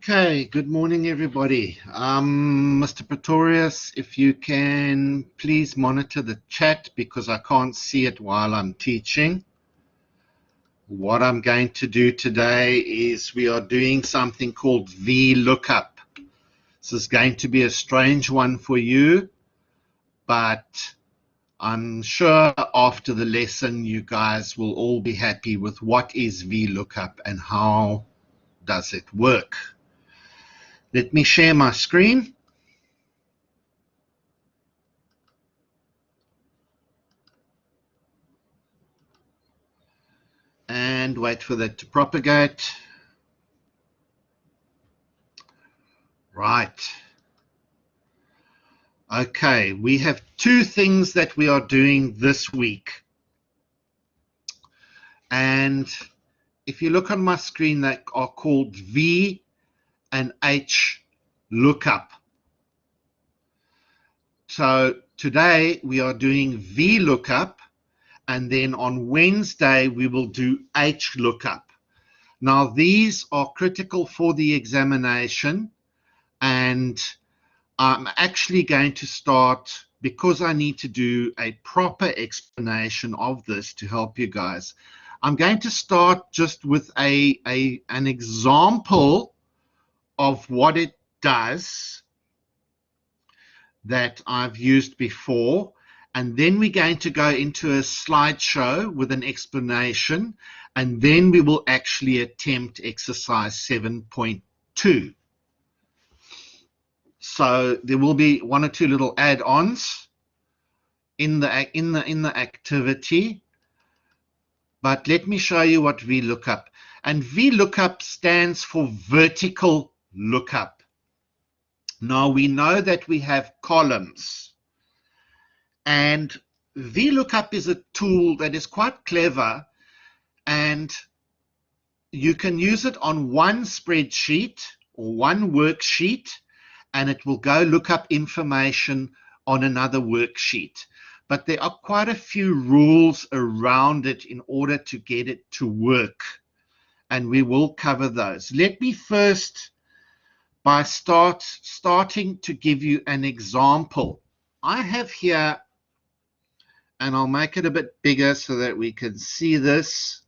Okay, good morning, everybody. Mr. Pretorius, if you can please monitor the chat because I can't see it while I'm teaching. What I'm going to do today is we are doing something called Vlookup. This is going to be a strange one for you, but I'm sure after the lesson you guys will all be happy with what is Vlookup and how does it work. Let me share my screen. And wait for that to propagate. Right. Okay, we have two things that we are doing this week. And if you look on my screen, they are called V and H lookup. So today we are doing V lookup, and then on Wednesday we will do H lookup. Now these are critical for the examination, and I'm actually going to start, because I need to do a proper explanation of this to help you guys. I'm going to start just with an example of what it does that I've used before, and then we're going to go into a slideshow with an explanation, and then we will actually attempt exercise 7.2. So there will be one or two little add-ons in the activity, but let me show you what Vlookup. And Vlookup stands for vertical lookup. Now we know that we have columns, and Vlookup is a tool that is quite clever, and you can use it on one spreadsheet or one worksheet, and it will go look up information on another worksheet. But there are quite a few rules around it in order to get it to work, and we will cover those. Let me first by starting to give you an example. I have here, and I'll make it a bit bigger so that we can see this.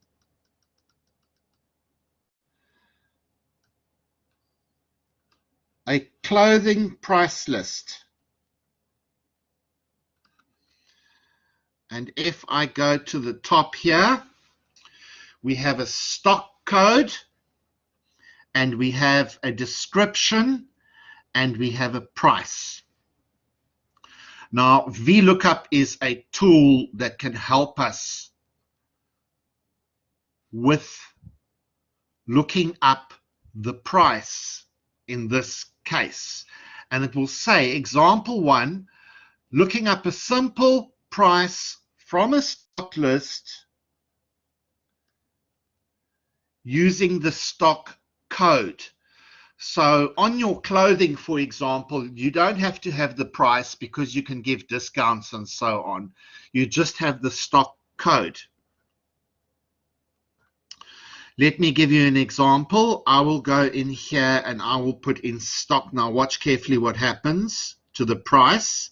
A clothing price list. And if I go to the top here, we have a stock code, and we have a description, and we have a price. Now, Vlookup is a tool that can help us with looking up the price in this case. And it will say, example 1, looking up a simple price from a stock list using the stock code. So on your clothing, for example, you don't have to have the price because you can give discounts and so on. You just have the stock code. Let me give you an example. I will go in here and I will put in stock. Now watch carefully what happens to the price.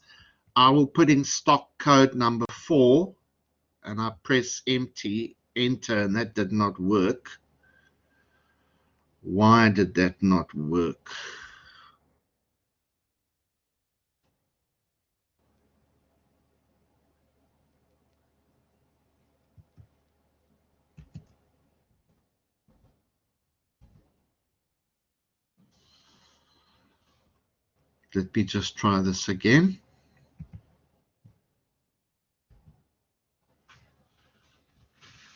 I will put in stock code number 4, and I press enter, and that did not work. Why did that not work? Let me just try this again.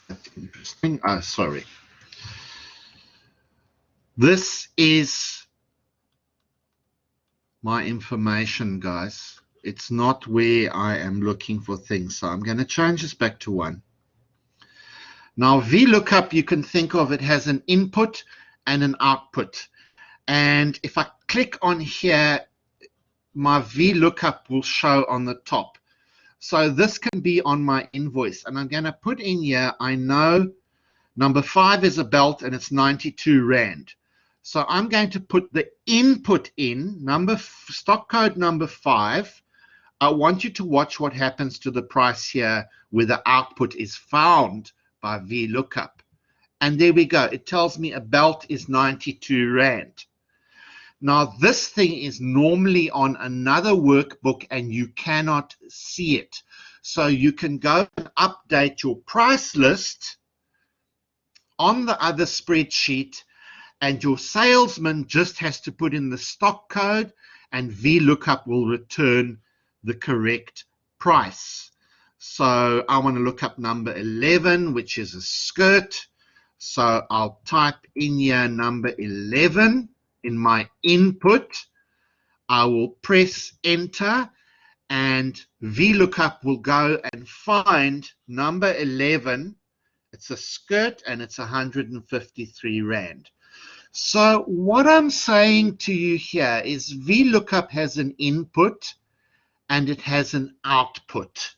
That's interesting. Oh, sorry. This is my information, guys. It's not where I am looking for things. So I'm going to change this back to 1. Now, Vlookup, you can think of it as an input and an output. And if I click on here, my Vlookup will show on the top. So this can be on my invoice. And I'm going to put in here, I know number 5 is a belt and it's 92 Rand. So I'm going to put the input in, stock code number 5. I want you to watch what happens to the price here where the output is found by Vlookup. And there we go. It tells me a belt is 92 Rand. Now, this thing is normally on another workbook and you cannot see it. So you can go and update your price list on the other spreadsheet, and your salesman just has to put in the stock code and Vlookup will return the correct price. So I want to look up number 11, which is a skirt. So I'll type in here number 11 in my input. I will press enter and Vlookup will go and find number 11. It's a skirt and it's 153 Rand. So what I'm saying to you here is Vlookup has an input and it has an output.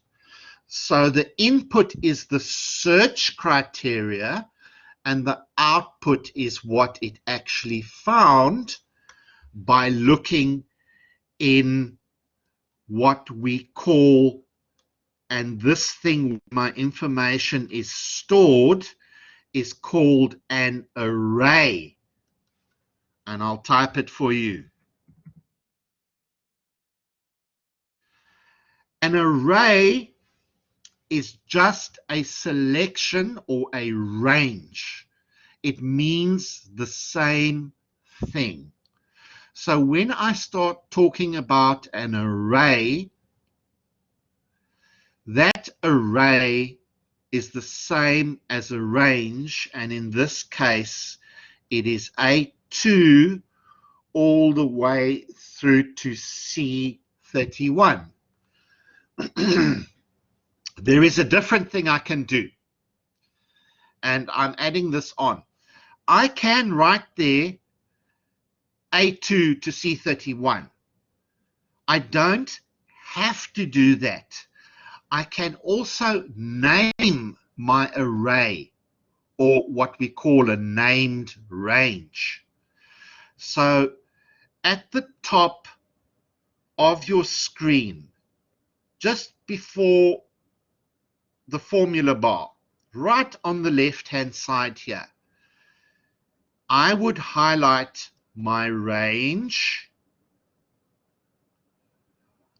So the input is the search criteria and the output is what it actually found by looking in what we call, and this thing, my information is stored, is called an array. And I'll type it for you. An array is just a selection or a range. It means the same thing. So when I start talking about an array, that array is the same as a range, and in this case, it is A2 all the way through to C31. There is a different thing I can do, and I'm adding this on. I can write there A2 to C31. I don't have to do that. I can also name my array, or what we call a named range. So at the top of your screen, just before the formula bar, right on the left-hand side here, I would highlight my range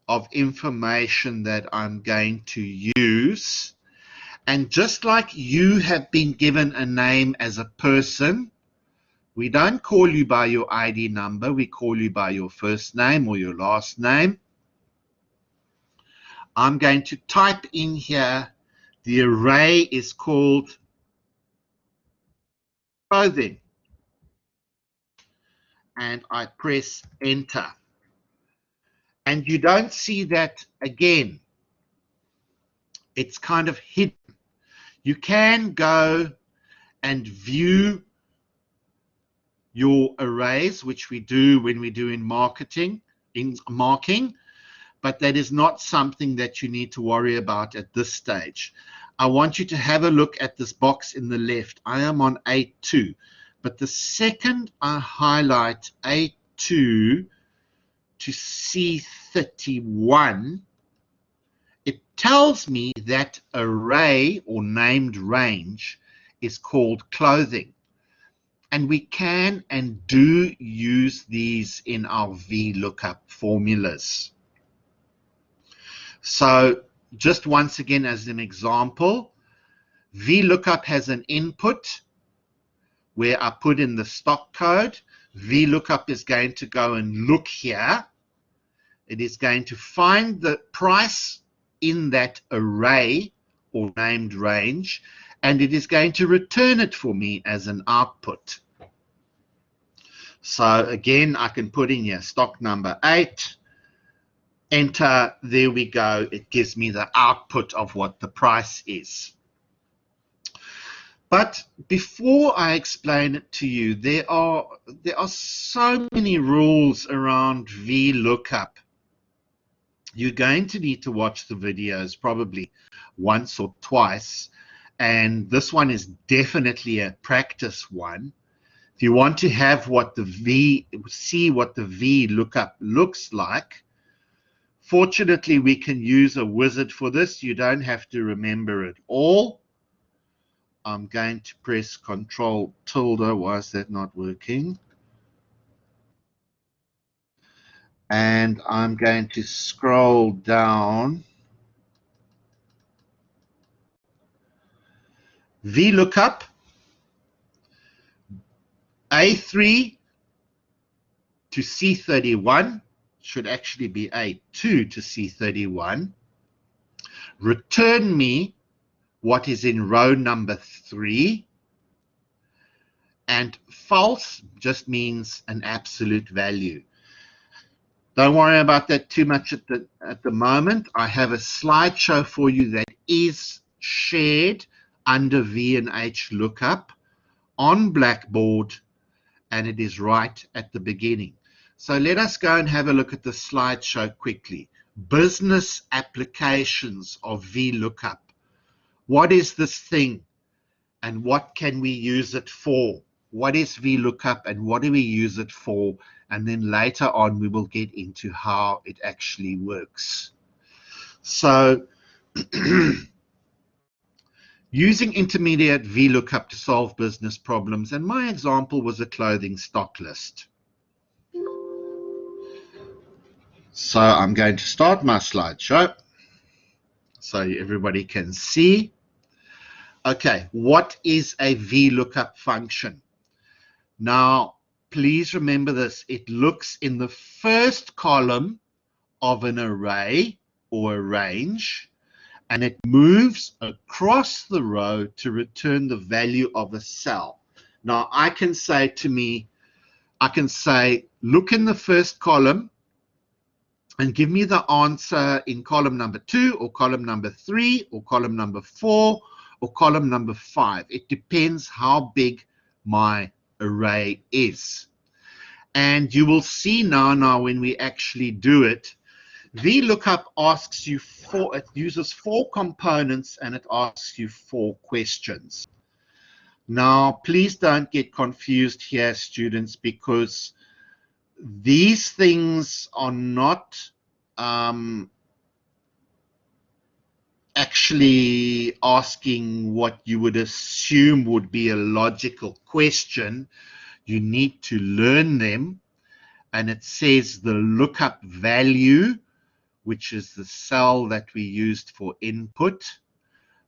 of information that I'm going to use. And just like you have been given a name as a person, we don't call you by your ID number, we call you by your first name or your last name. I'm going to type in here, the array is called clothing. And I press enter. And you don't see that again. It's kind of hidden. You can go and view your arrays, which we do when we do in marketing, in marking, but that is not something that you need to worry about at this stage. I want you to have a look at this box in the left. I am on A2, but the second I highlight A2 to C31, it tells me that array or named range is called clothing. And we can and do use these in our Vlookup formulas. So just once again as an example, Vlookup has an input where I put in the stock code. Vlookup is going to go and look here. It is going to find the price in that array or named range, and it is going to return it for me as an output. So again, I can put in here stock number 8, enter, there we go. It gives me the output of what the price is. But before I explain it to you, there are so many rules around Vlookup. You're going to need to watch the videos probably once or twice, and this one is definitely a practice one. If you want to have what the see what the VLOOKUP looks like, fortunately we can use a wizard for this. You don't have to remember it all. I'm going to press Control tilde. Why is that not working? And I'm going to scroll down. VLOOKUP A3 to C31 should actually be A2 to C31. Return me what is in row number 3. And false just means an absolute value. Don't worry about that too much at the moment. I have a slideshow for you that is shared under V and H lookup on Blackboard, and it is right at the beginning. So let us go and have a look at the slideshow quickly. Business applications of VLOOKUP. What is this thing and what can we use it for? What is VLOOKUP and what do we use it for? And then later on we will get into how it actually works. So using intermediate VLOOKUP to solve business problems, and my example was a clothing stock list. So I'm going to start my slideshow so everybody can see. Okay, what is a VLOOKUP function? Now, please remember this. It looks in the first column of an array or a range, and it moves across the row to return the value of a cell. Now, I can say, look in the first column and give me the answer in column number 2 or column number 3 or column number 4 or column number 5. It depends how big my array is. And you will see now when we actually do it, VLOOKUP asks you it uses 4 components and it asks you 4 questions. Now, please don't get confused here, students, because these things are not actually asking what you would assume would be a logical question. You need to learn them. And it says the lookup value, which is the cell that we used for input,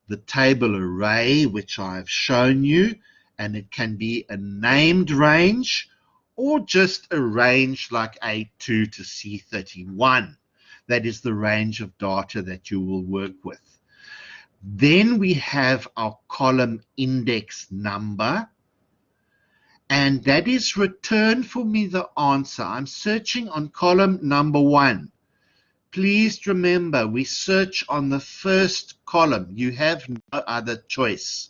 the table array, which I've shown you, and it can be a named range or just a range like A2 to C31. That is the range of data that you will work with. Then we have our column index number, and that is return for me the answer. I'm searching on column number 1. Please remember, we search on the first column. You have no other choice.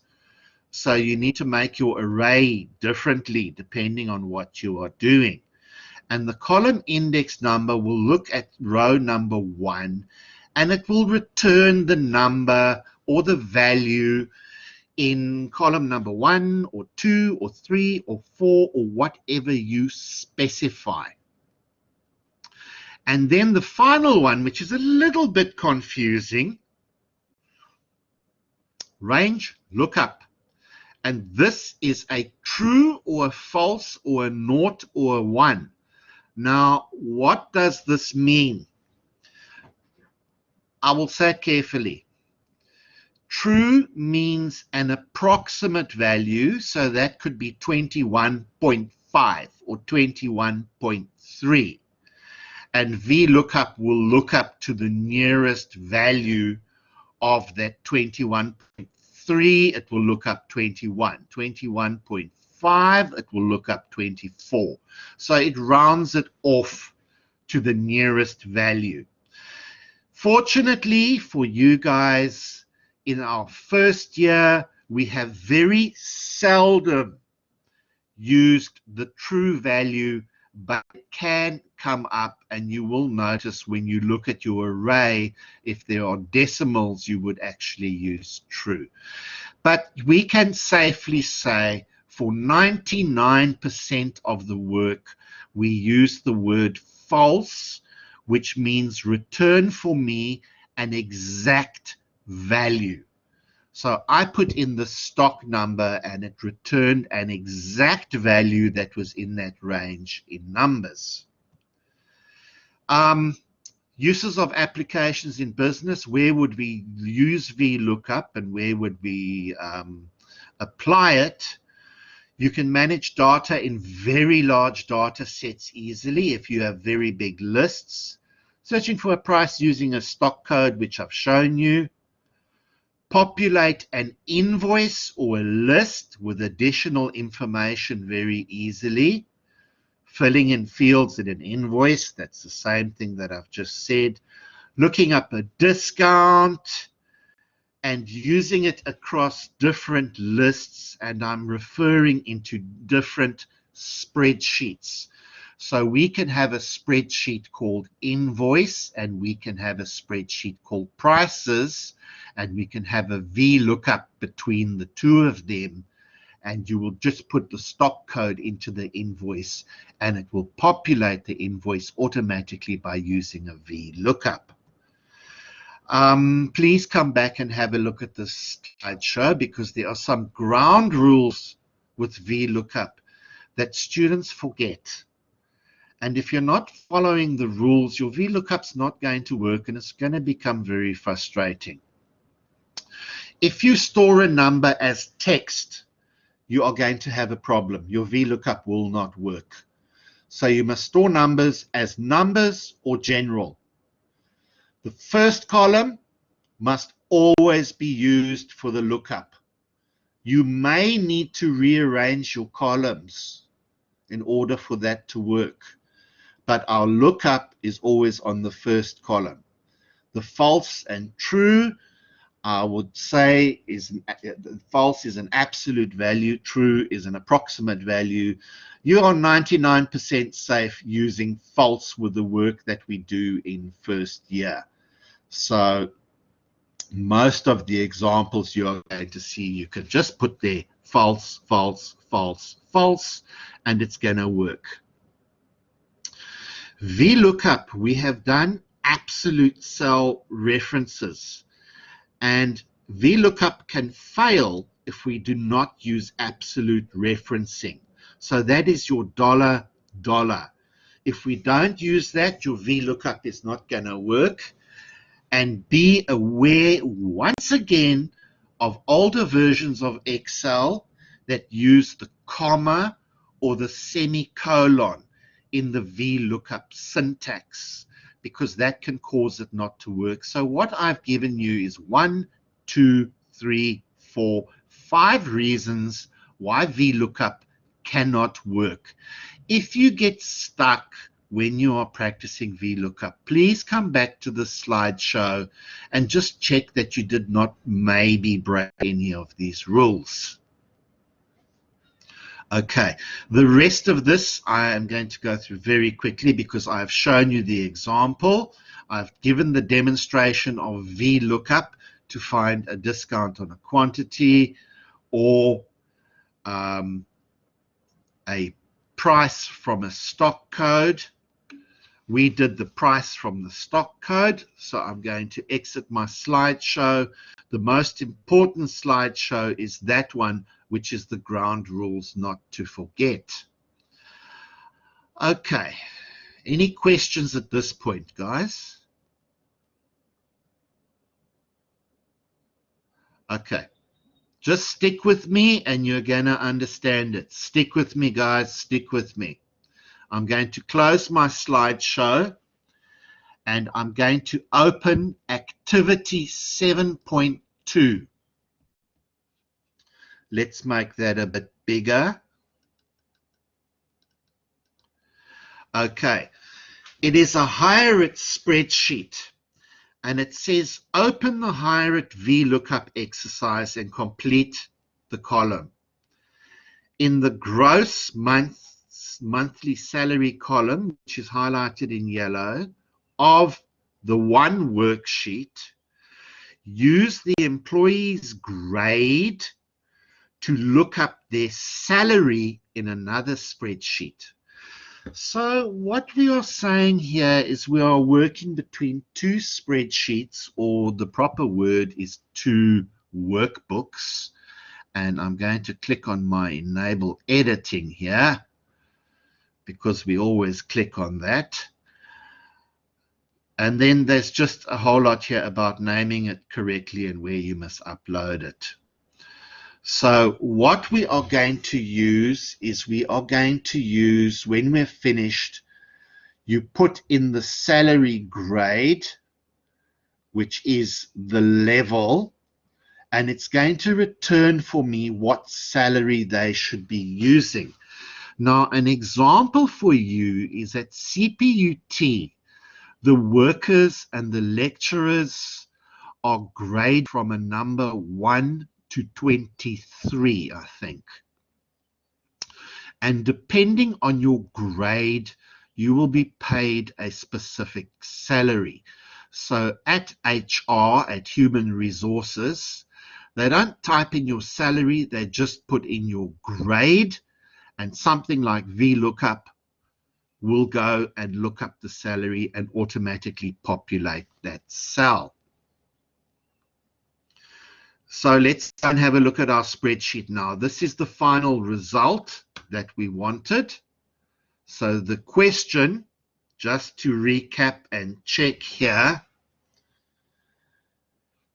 So you need to make your array differently depending on what you are doing. And the column index number will look at row number 1, and it will return the number or the value in column number 1 or 2 or 3 or 4 or whatever you specify. And then the final one, which is a little bit confusing, range lookup. And this is a true or a false or a naught or a 1. Now, what does this mean? I will say it carefully. True means an approximate value, so that could be 21.5 or 21.3. And VLOOKUP will look up to the nearest value of that 21.3. It will look up 21. 21.5, it will look up 24. So it rounds it off to the nearest value. Fortunately for you guys, in our first year, we have very seldom used the true value, but it can come up, and you will notice when you look at your array, if there are decimals, you would actually use true. But we can safely say for 99% of the work, we use the word false, which means return for me an exact value. So I put in the stock number and it returned an exact value that was in that range in numbers. Uses of applications in business, where would we use VLOOKUP and where would we apply it? You can manage data in very large data sets easily if you have very big lists. Searching for a price using a stock code, which I've shown you. Populate an invoice or a list with additional information very easily. Filling in fields in an invoice, that's the same thing that I've just said. Looking up a discount and using it across different lists, and I'm referring into different spreadsheets. So we can have a spreadsheet called invoice, and we can have a spreadsheet called prices, and we can have a VLOOKUP between the two of them, and you will just put the stock code into the invoice and it will populate the invoice automatically by using a VLOOKUP. Please come back and have a look at this slideshow, because there are some ground rules with VLOOKUP that students forget. And if you're not following the rules, your VLOOKUP's not going to work and it's going to become very frustrating. If you store a number as text, you are going to have a problem. Your VLOOKUP will not work. So you must store numbers as numbers or general. The first column must always be used for the lookup. You may need to rearrange your columns in order for that to work, but our lookup is always on the first column. The false and true, I would say, false is an absolute value, true is an approximate value. You are 99% safe using false with the work that we do in first year. So most of the examples you are going to see, you can just put there false, false, false, false, and it's going to work. VLOOKUP, we have done absolute cell references. And VLOOKUP can fail if we do not use absolute referencing. So that is your $, $. If we don't use that, your VLOOKUP is not going to work. And be aware, once again, of older versions of Excel that use the comma or the semicolon in the VLOOKUP syntax, because that can cause it not to work. So what I've given you is 1, 2, 3, 4, 5 reasons why VLOOKUP cannot work. If you get stuck when you are practicing VLOOKUP, please come back to the slideshow and just check that you did not maybe break any of these rules. Okay, the rest of this I am going to go through very quickly because I've shown you the example. I've given the demonstration of VLOOKUP to find a discount on a quantity or a price from a stock code. We did the price from the stock code, so I'm going to exit my slideshow. The most important slideshow is that one, which is the ground rules not to forget. Okay, any questions at this point, guys? Okay, just stick with me and you're going to understand it. Stick with me, guys, stick with me. I'm going to close my slideshow and I'm going to open activity 7.2. Let's make that a bit bigger. Okay, it is a Hire It spreadsheet and it says open the Hire It VLOOKUP exercise and complete the column. In the gross monthly salary column, which is highlighted in yellow, of the one worksheet, use the employee's grade to look up their salary in another spreadsheet. So what we are saying here is we are working between two spreadsheets, or the proper word is two workbooks. And I'm going to click on my enable editing here, because we always click on that. And then there's just a whole lot here about naming it correctly and where you must upload it. So what we are going to use is when we're finished, you put in the salary grade, which is the level, and it's going to return for me what salary they should be using. Now, an example for you is at CPUT, the workers and the lecturers are graded from a number 1 to 23, I think. And depending on your grade, you will be paid a specific salary. So at HR, at Human Resources, they don't type in your salary, they just put in your grade, and something like Vlookup will go and look up the salary and automatically populate that cell. So let's go and have a look at our spreadsheet now. This is the final result that we wanted. So the question, just to recap and check here,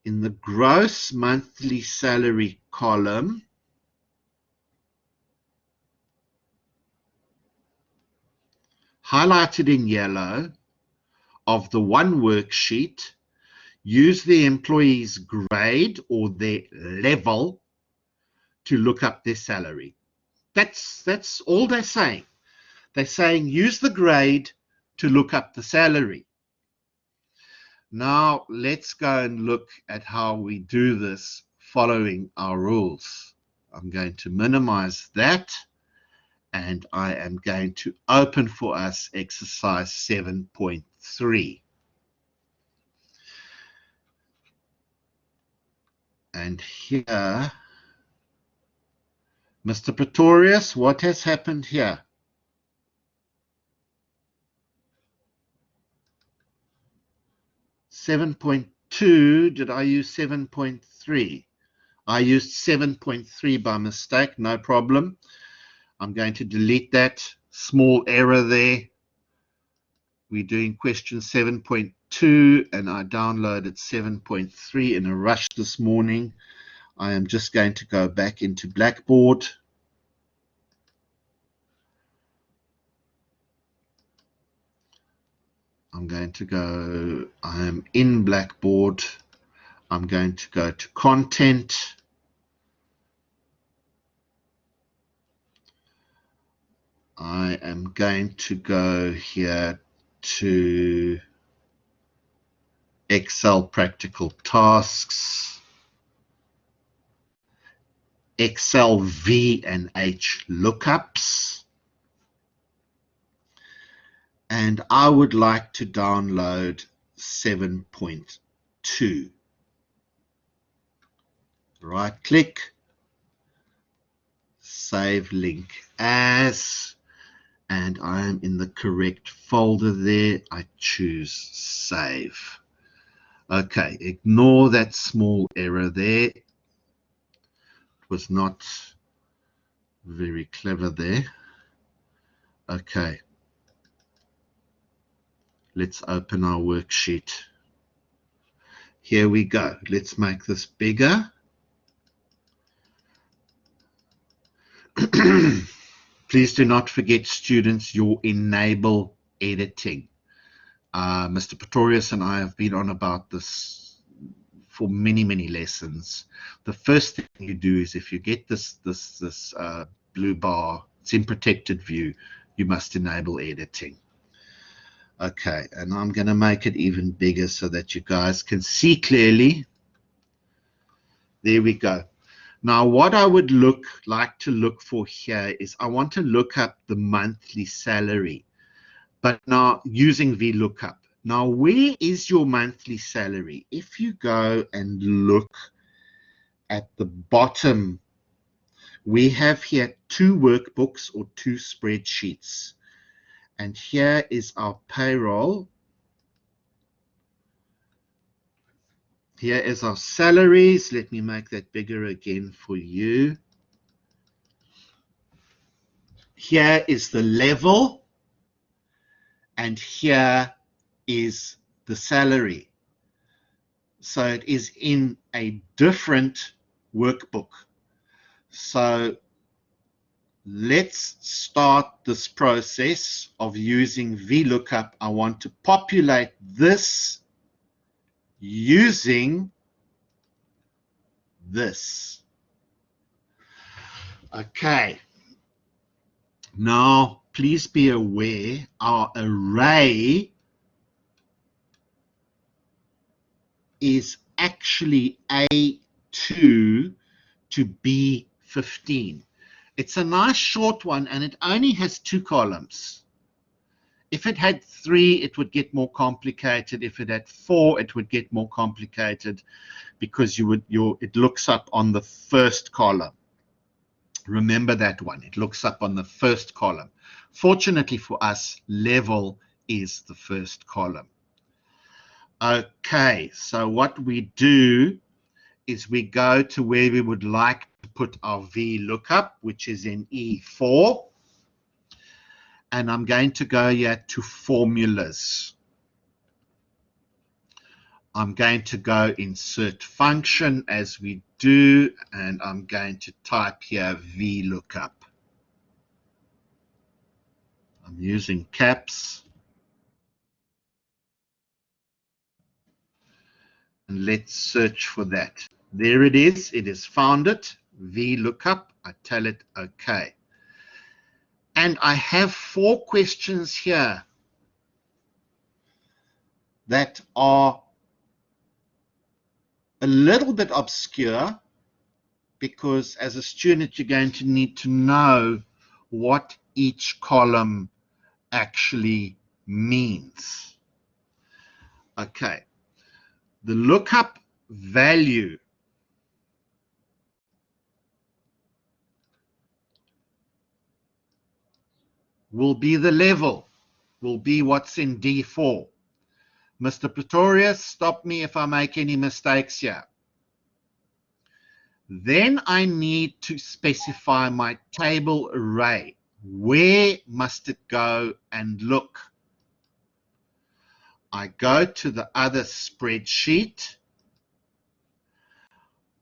in the gross monthly salary column, highlighted in yellow, of the one worksheet, use the employee's grade or their level to look up their salary. That's all they're saying. They're saying use the grade to look up the salary. Now let's go and look at how we do this following our rules. I'm going to minimize that, and I am going to open for us exercise 7.3. And here, Mr. Pretorius, what has happened here? (7.2), did I use 7.3? I used 7.3 by mistake, no problem. I'm going to delete that small error there. We're doing question 7.2 and I downloaded 7.3 in a rush this morning. I am just going to go back into Blackboard. I'm going to go, I am in Blackboard. I'm going to go to Content. I am going to go here to Excel Practical Tasks, Excel V and H lookups, and I would like to download 7.2. Right click, save link as, and I am in the correct folder there. I choose save. Okay, ignore that small error there. It was not very clever there. Okay, let's open our worksheet. Here we go. Let's make this bigger. Please do not forget, students, your enable editing. Mr. Pretorius and I have been on about this for many, many lessons. The first thing you do is, if you get this blue bar, it's in protected view, you must enable editing. Okay, and I'm going to make it even bigger so that you guys can see clearly. There we go. Now, what I would like to look for here is I want to look up the monthly salary, but now using Vlookup. Now, where is your monthly salary? If you go and look at the bottom We have here 2 workbooks or 2 spreadsheets. And here is our payroll. Here is our salaries. Let me make that bigger again for you. Here is the level. And here is the salary. So it is in a different workbook. So let's start this process of using VLOOKUP. I want to populate this using this. Okay. Now, please be aware, our array is actually A2 to B15. It's a nice short one, and it only has 2 columns. If it had 3, it would get more complicated. If it had 4, it would get more complicated because it looks up on the first column. Remember that one. It looks up on the first column. Fortunately for us, level is the first column. Okay, so what we do is we go to where we would like to put our VLOOKUP, which is in E4. And I'm going to go here to formulas. I'm going to go insert function as we do, and I'm going to type here VLOOKUP. I'm using caps. And let's search for that. There it is. It has found it. VLOOKUP. I tell it OK. And I have 4 questions here that are a little bit obscure because as a student, you're going to need to know what each column actually means. Okay. The lookup value will be the level, will be what's in D4. Mr. Pretorius, stop me if I make any mistakes here. Then I need to specify my table array. Where must it go and look? I go to the other spreadsheet.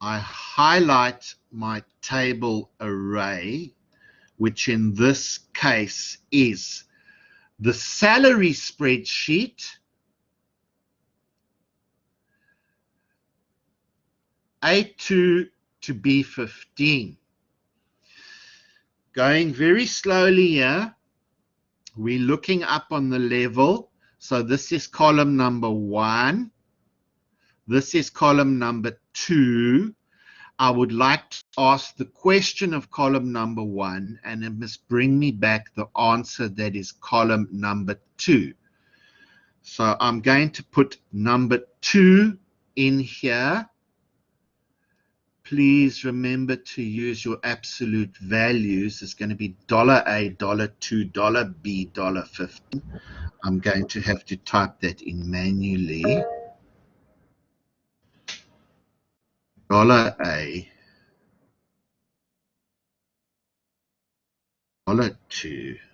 I highlight my table array, which in this case is the salary spreadsheet, A2 to B15. Going very slowly here, we're looking up on the level. So this is column number 1. This is column number 2. I would like to ask the question of column number 1, and it must bring me back the answer that is column number 2. So I'm going to put number 2 in here. Please remember to use your absolute values. It's going to be $A, $2, B, $15. I'm going to have to type that in manually. $A, $2,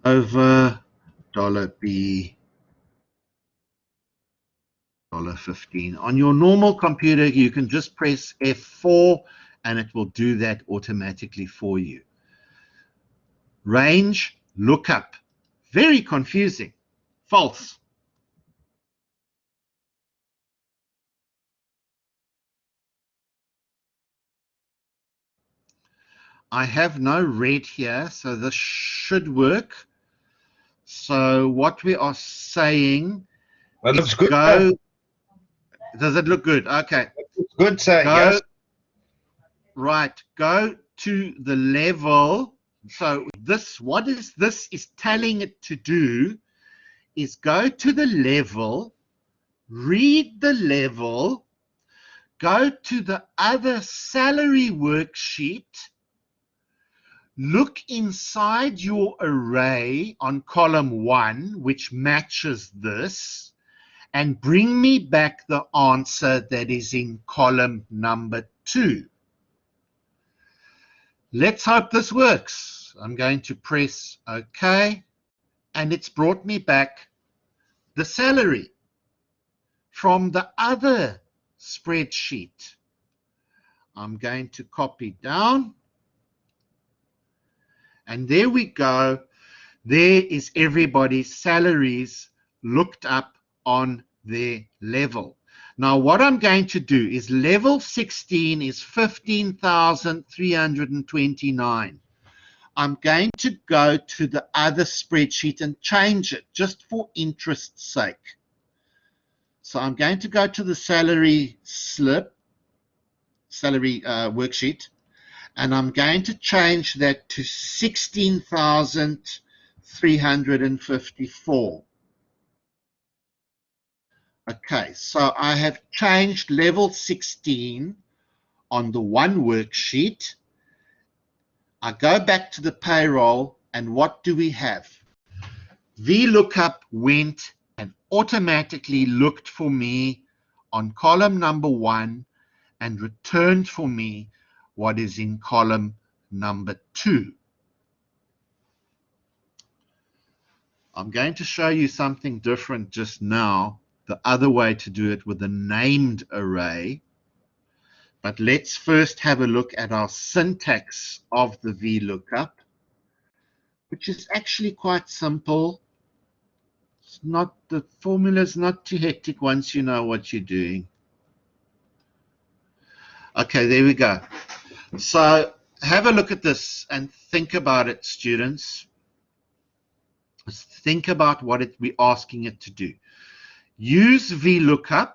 over $B, $15. On your normal computer, you can just press F4 and it will do that automatically for you. Range, lookup. Very confusing. False. I have no red here, so this should work. So what we are saying That looks good. go. Does it look good? Okay. It's good, sir. Go, Yes. right. Go to the level. So this, what is this is telling it to do is go to the level, read the level, go to the other salary worksheet, look inside your array on column 1, which matches this, and bring me back the answer that is in column number 2. Let's hope this works. I'm going to press OK, and it's brought me back the salary from the other spreadsheet. I'm going to copy down, and there we go. There is everybody's salaries looked up on their level. Now what I'm going to do is level 16 is 15,329. I'm going to go to the other spreadsheet and change it just for interest's sake. So I'm going to go to the salary worksheet, and I'm going to change that to 16,354. Okay, so I have changed level 16 on the one worksheet. I go back to the payroll, and what do we have? Vlookup went and automatically looked for me on column number 1 and returned for me what is in column number 2. I'm going to show you something different just now, the other way to do it with a named array. But let's first have a look at our syntax of the VLOOKUP, which is actually quite simple. It's not, the formula is not too hectic once you know what you're doing. Okay, there we go. So have a look at this and think about it, students. Think about what we're asking it to do. Use VLOOKUP.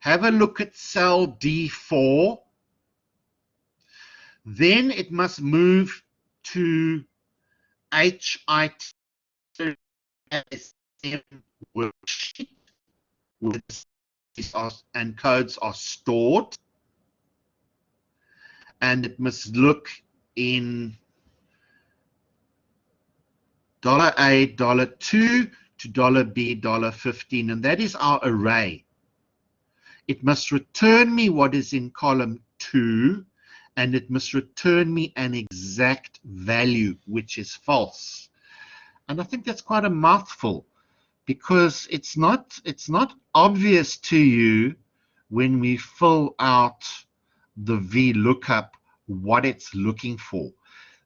Have a look at cell D4. Then it must move to HIT worksheet, and codes are stored. And it must look in $A, $2 to $B, $15, and that is our array. It must return me what is in column 2, and it must return me an exact value, which is false. And I think that's quite a mouthful, because it's not obvious to you when we fill out the VLOOKUP what it's looking for.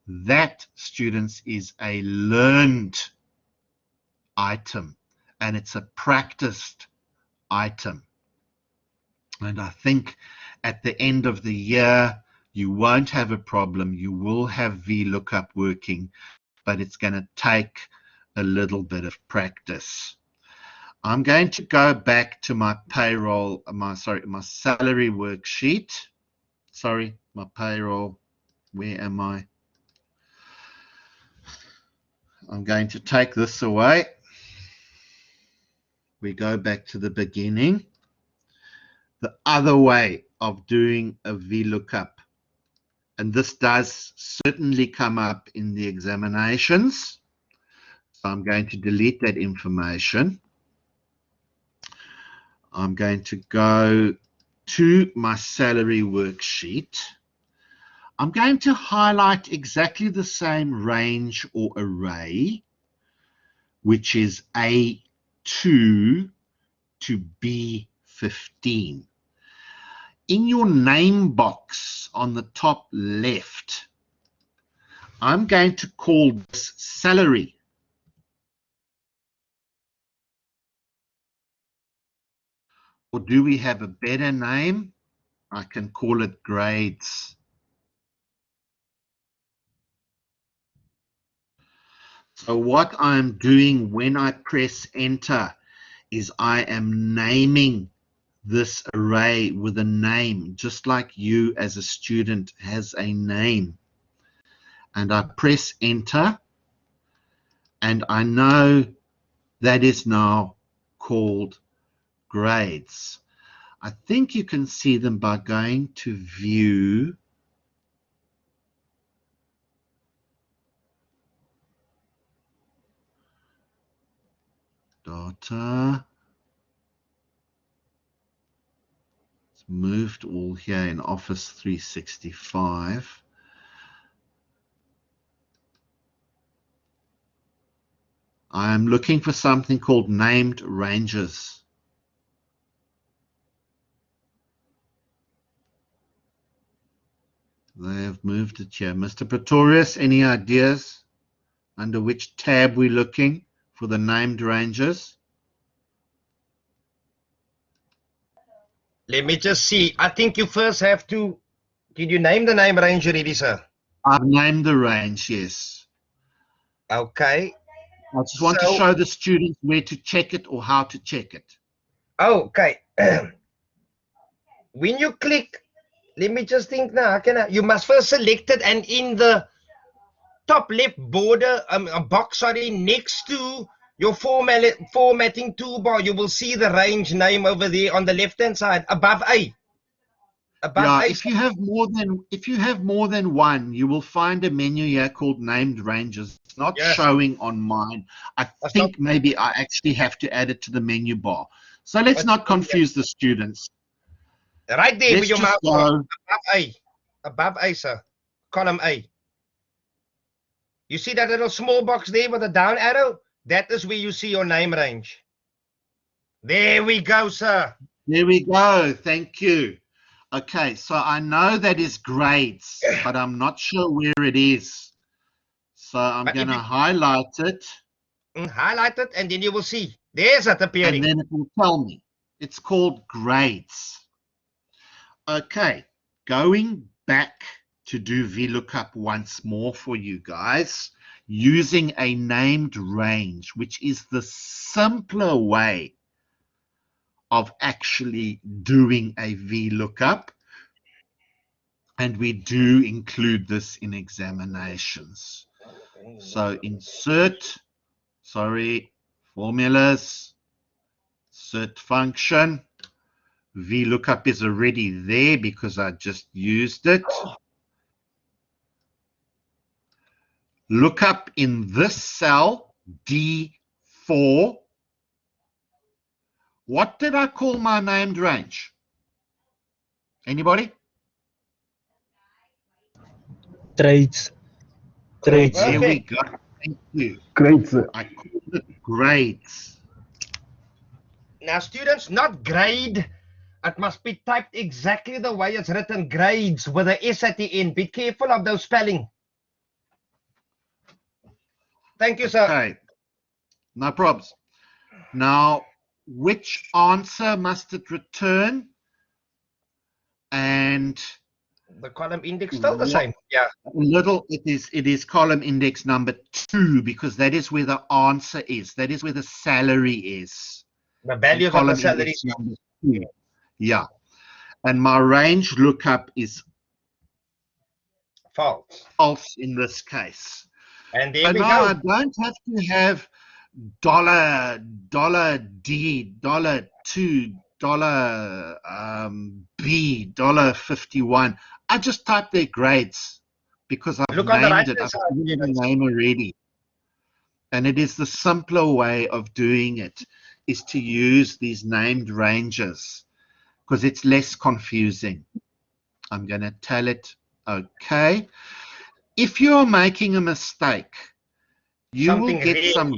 That, students, is a learned item, and it's a practiced item. And I think at the end of the year, you won't have a problem. You will have VLOOKUP working, but it's going to take a little bit of practice. I'm going to go back to my payroll, my salary worksheet. Sorry, my payroll. Where am I? I'm going to take this away. We go back to the beginning. The other way of doing a VLOOKUP, and this does certainly come up in the examinations. So I'm going to delete that information. I'm going to go to my salary worksheet. I'm going to highlight exactly the same range or array, which is A2 to B15. In your name box on the top left, I'm going to call this salary. Or do we have a better name? I can call it grades. So what I'm doing when I press enter is I am naming this array with a name, just like you as a student has a name. And I press enter, And I know that is now called grades. I think you can see them by going to view. Data. It's moved all here in Office 365. I am looking for something called named ranges. They have moved it here. Mr. Pretorius, any ideas under which tab we're looking for the named ranges? Let me just see. I think you first have to. Did you name the name range already, sir? I've named the range, yes. Okay. I just want to show the students where to check it or how to check it. Okay. When you click, let me just think now. You must first select it, and in the top left border, a box, sorry, next to your formatting toolbar, you will see the range name over there on the left-hand side, above A. Yeah, if you have more than one, you will find a menu here called named ranges. It's not showing on mine. I think maybe I actually have to add it to the menu bar. So let's not confuse the students. Right there with your mouse go. above A, sir, column A. You see that little small box there with a down arrow? That is where you see your name range. There we go, sir. There we go. Thank you. Okay, so I know that is grades, but I'm not sure where it is. So I'm going to highlight it. Highlight it, and then you will see. There's it appearing. And then it will tell me. It's called grades. Okay, going back to do VLOOKUP once more for you guys, using a named range, which is the simpler way of actually doing a VLOOKUP. And we do include this in examinations. So insert, formulas, insert function. VLOOKUP is already there because I just used it. Lookup in this cell, D4. What did I call my named range? Anybody? Trades. Trades. There we go. Thank you. Grades. I called it grades. Now, students, not grade. It must be typed exactly the way it's written, grades, with an S at the end. Be careful of those spelling. Thank you, sir. Okay. No problems. Now, which answer must it return? And the column index still the same. Yeah. It is column index number 2 because that is where the answer is. That is where the salary is. The value of the salary is number 2. Yeah. And my range lookup is false. False in this case. And there but we no, go. I don't have to have $D, $2, B, $51. I just type their grades because I've named it. I've given the name already. And it is the simpler way of doing it is to use these named ranges because it's less confusing. I'm going to tell it okay. If you're making a mistake, you will get some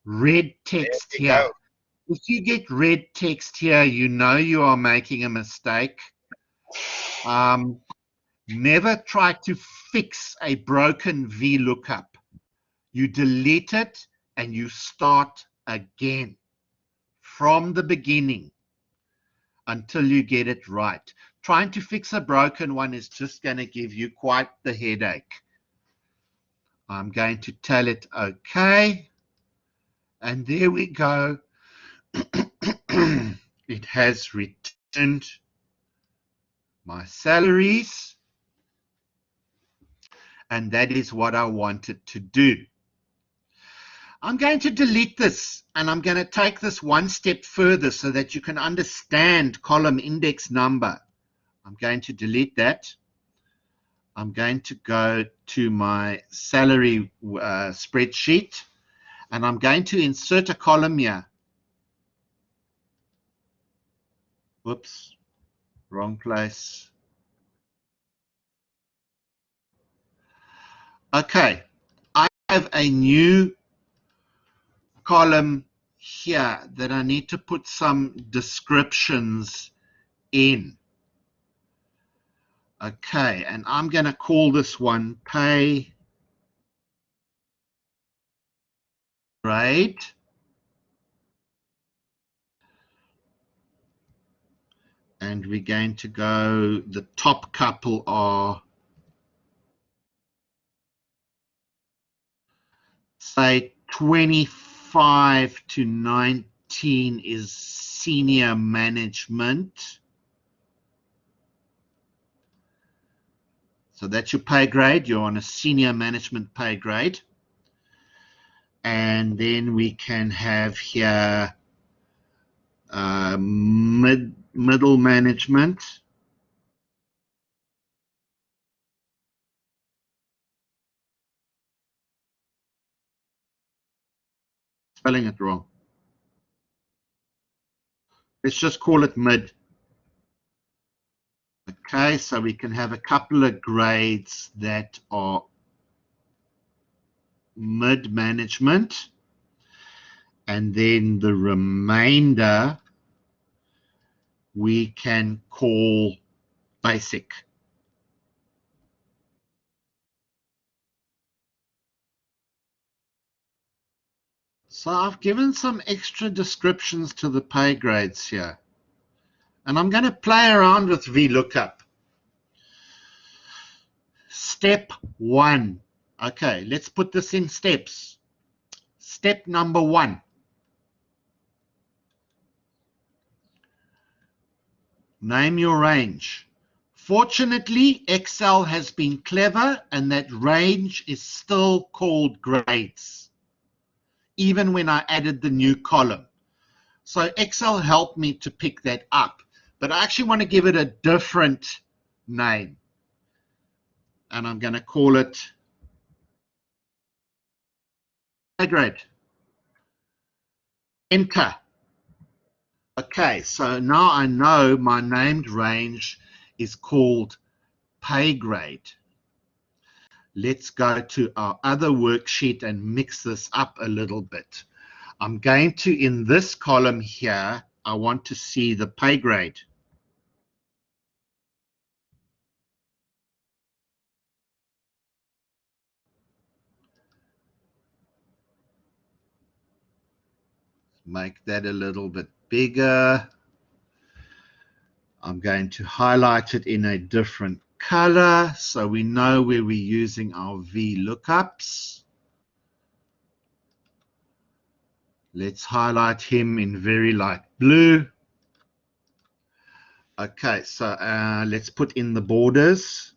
red text here. If you get red text here, you know you are making a mistake. Never try to fix a broken VLOOKUP. You delete it and you start again from the beginning until you get it right. Trying to fix a broken one is just going to give you quite the headache. I'm going to tell it okay. And there we go. It has returned my salaries. And that is what I wanted to do. I'm going to delete this, and I'm going to take this one step further so that you can understand column index number. I'm going to delete that. I'm going to go to my salary spreadsheet, and I'm going to insert a column here. Whoops, wrong place. Okay, I have a new column here that I need to put some descriptions in. Okay, and I'm going to call this one pay grade. And we're going to go, the top couple are, say, 25 to 19 is senior management. So that's your pay grade. You're on a senior management pay grade. And then we can have here middle management. Spelling it wrong. Let's just call it mid. Okay, so we can have a couple of grades that are mid management, and then the remainder we can call basic. So I've given some extra descriptions to the pay grades here, and I'm going to play around with VLOOKUP. Step 1. Okay, let's put this in steps. Step number 1. Name your range. Fortunately, Excel has been clever, and that range is still called grades, even when I added the new column. So Excel helped me to pick that up, but I actually want to give it a different name. And I'm going to call it pay grade. Enter. Okay, so now I know my named range is called pay grade. Let's go to our other worksheet and mix this up a little bit. I'm going to, in this column here, I want to see the pay grade. Make that a little bit bigger. I'm going to highlight it in a different color so we know where we're using our VLOOKUPs. Let's highlight him in very light blue. Okay, so let's put in the borders.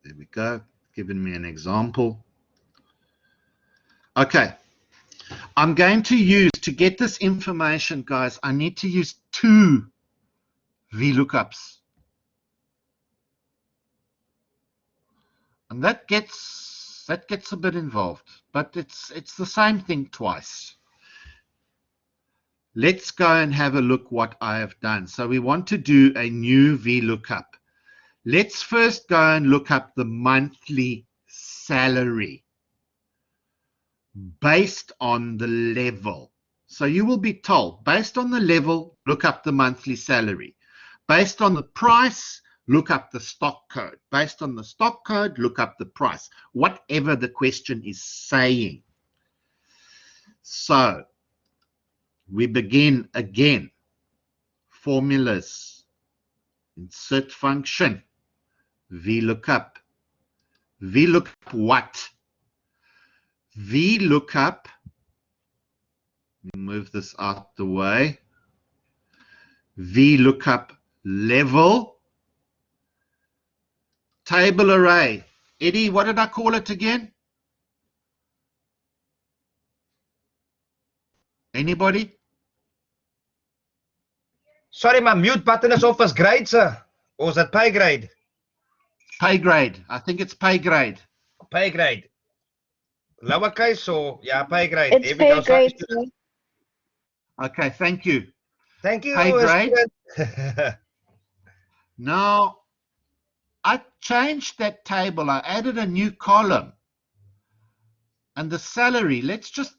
There we go, giving me an example. Okay, I'm going to use, to get this information, guys, I need to use 2 VLOOKUPs. And that gets a bit involved, but it's the same thing twice. Let's go and have a look what I have done. So we want to do a new VLOOKUP. Let's first go and look up the monthly salary based on the level. So you will be told, based on the level, look up the monthly salary. Based on the price, look up the stock code. Based on the stock code, look up the price. Whatever the question is saying. So we begin again. Formulas. Insert function. VLOOKUP. VLOOKUP what? VLOOKUP, move this out the way. VLOOKUP level, table array. Eddie, what did I call it again? Anybody? Sorry, my mute button is off as grade, sir. Or is that pay grade? Pay grade. I think it's pay grade. Pay grade. Lowercase or, yeah, pay grade. It's Here we go. pay Sorry, grade, student. sir. Okay, thank you. Thank you, Pay grade. student. Now, I changed that table. I added a new column. And the salary, let's just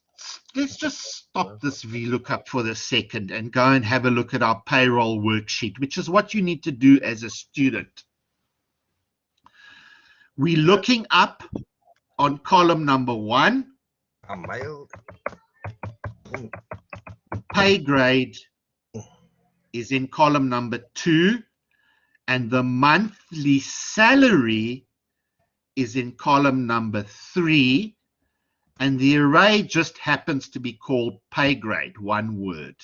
stop this VLOOKUP for a second and go and have a look at our payroll worksheet, which is what you need to do as a student. We're looking up on column number 1. A male. Pay grade is in column number 2, and the monthly salary is in column number 3, and the array just happens to be called pay grade, one word.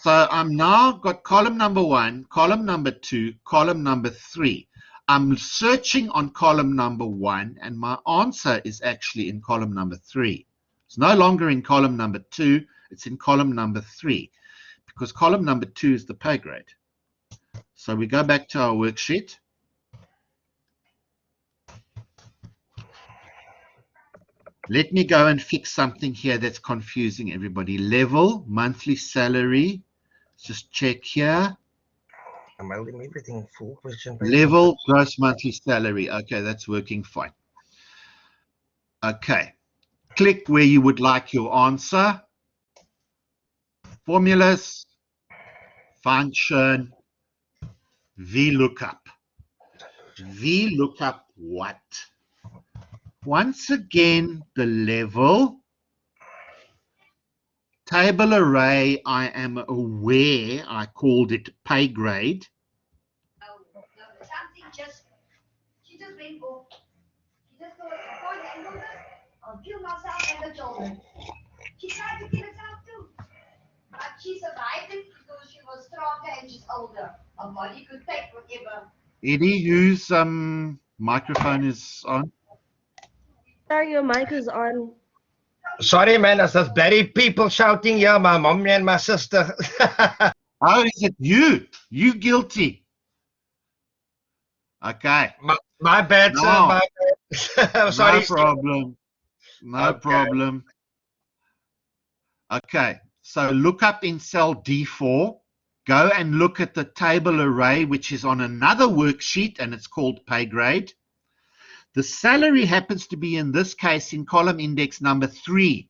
So I'm now got column number 1, column number 2, column number 3. I'm searching on column number 1, and my answer is actually in column number 3. It's no longer in column number 2, it's in column number 3, because column number 2 is the pay grade. So we go back to our worksheet. Let me go and fix something here that's confusing everybody. Level, monthly salary. Let's just check here. I'm holding everything full question. Level, gross monthly salary. Okay, that's working fine. Okay. Click where you would like your answer. Formulas, function, VLOOKUP. VLOOKUP what? Once again, the level, table array, I am aware I called it pay grade. No, something just, she just went off. She just thought, point and do this, I'll kill myself and the children. She tried to kill herself too. But she survived it because she was stronger and she's older. Her body could take whatever. Eddie, whose microphone is on? Sorry, your mic is on. Sorry, man, there's just bloody people shouting here, my mom and my sister. Oh, is it you? You guilty? Okay. My bad, sir. No. My bad. Sorry. No problem. No Okay. problem. Okay. So look up in cell D4. Go and look at the table array, which is on another worksheet, and it's called pay grade. The salary happens to be, in this case, in column index number 3.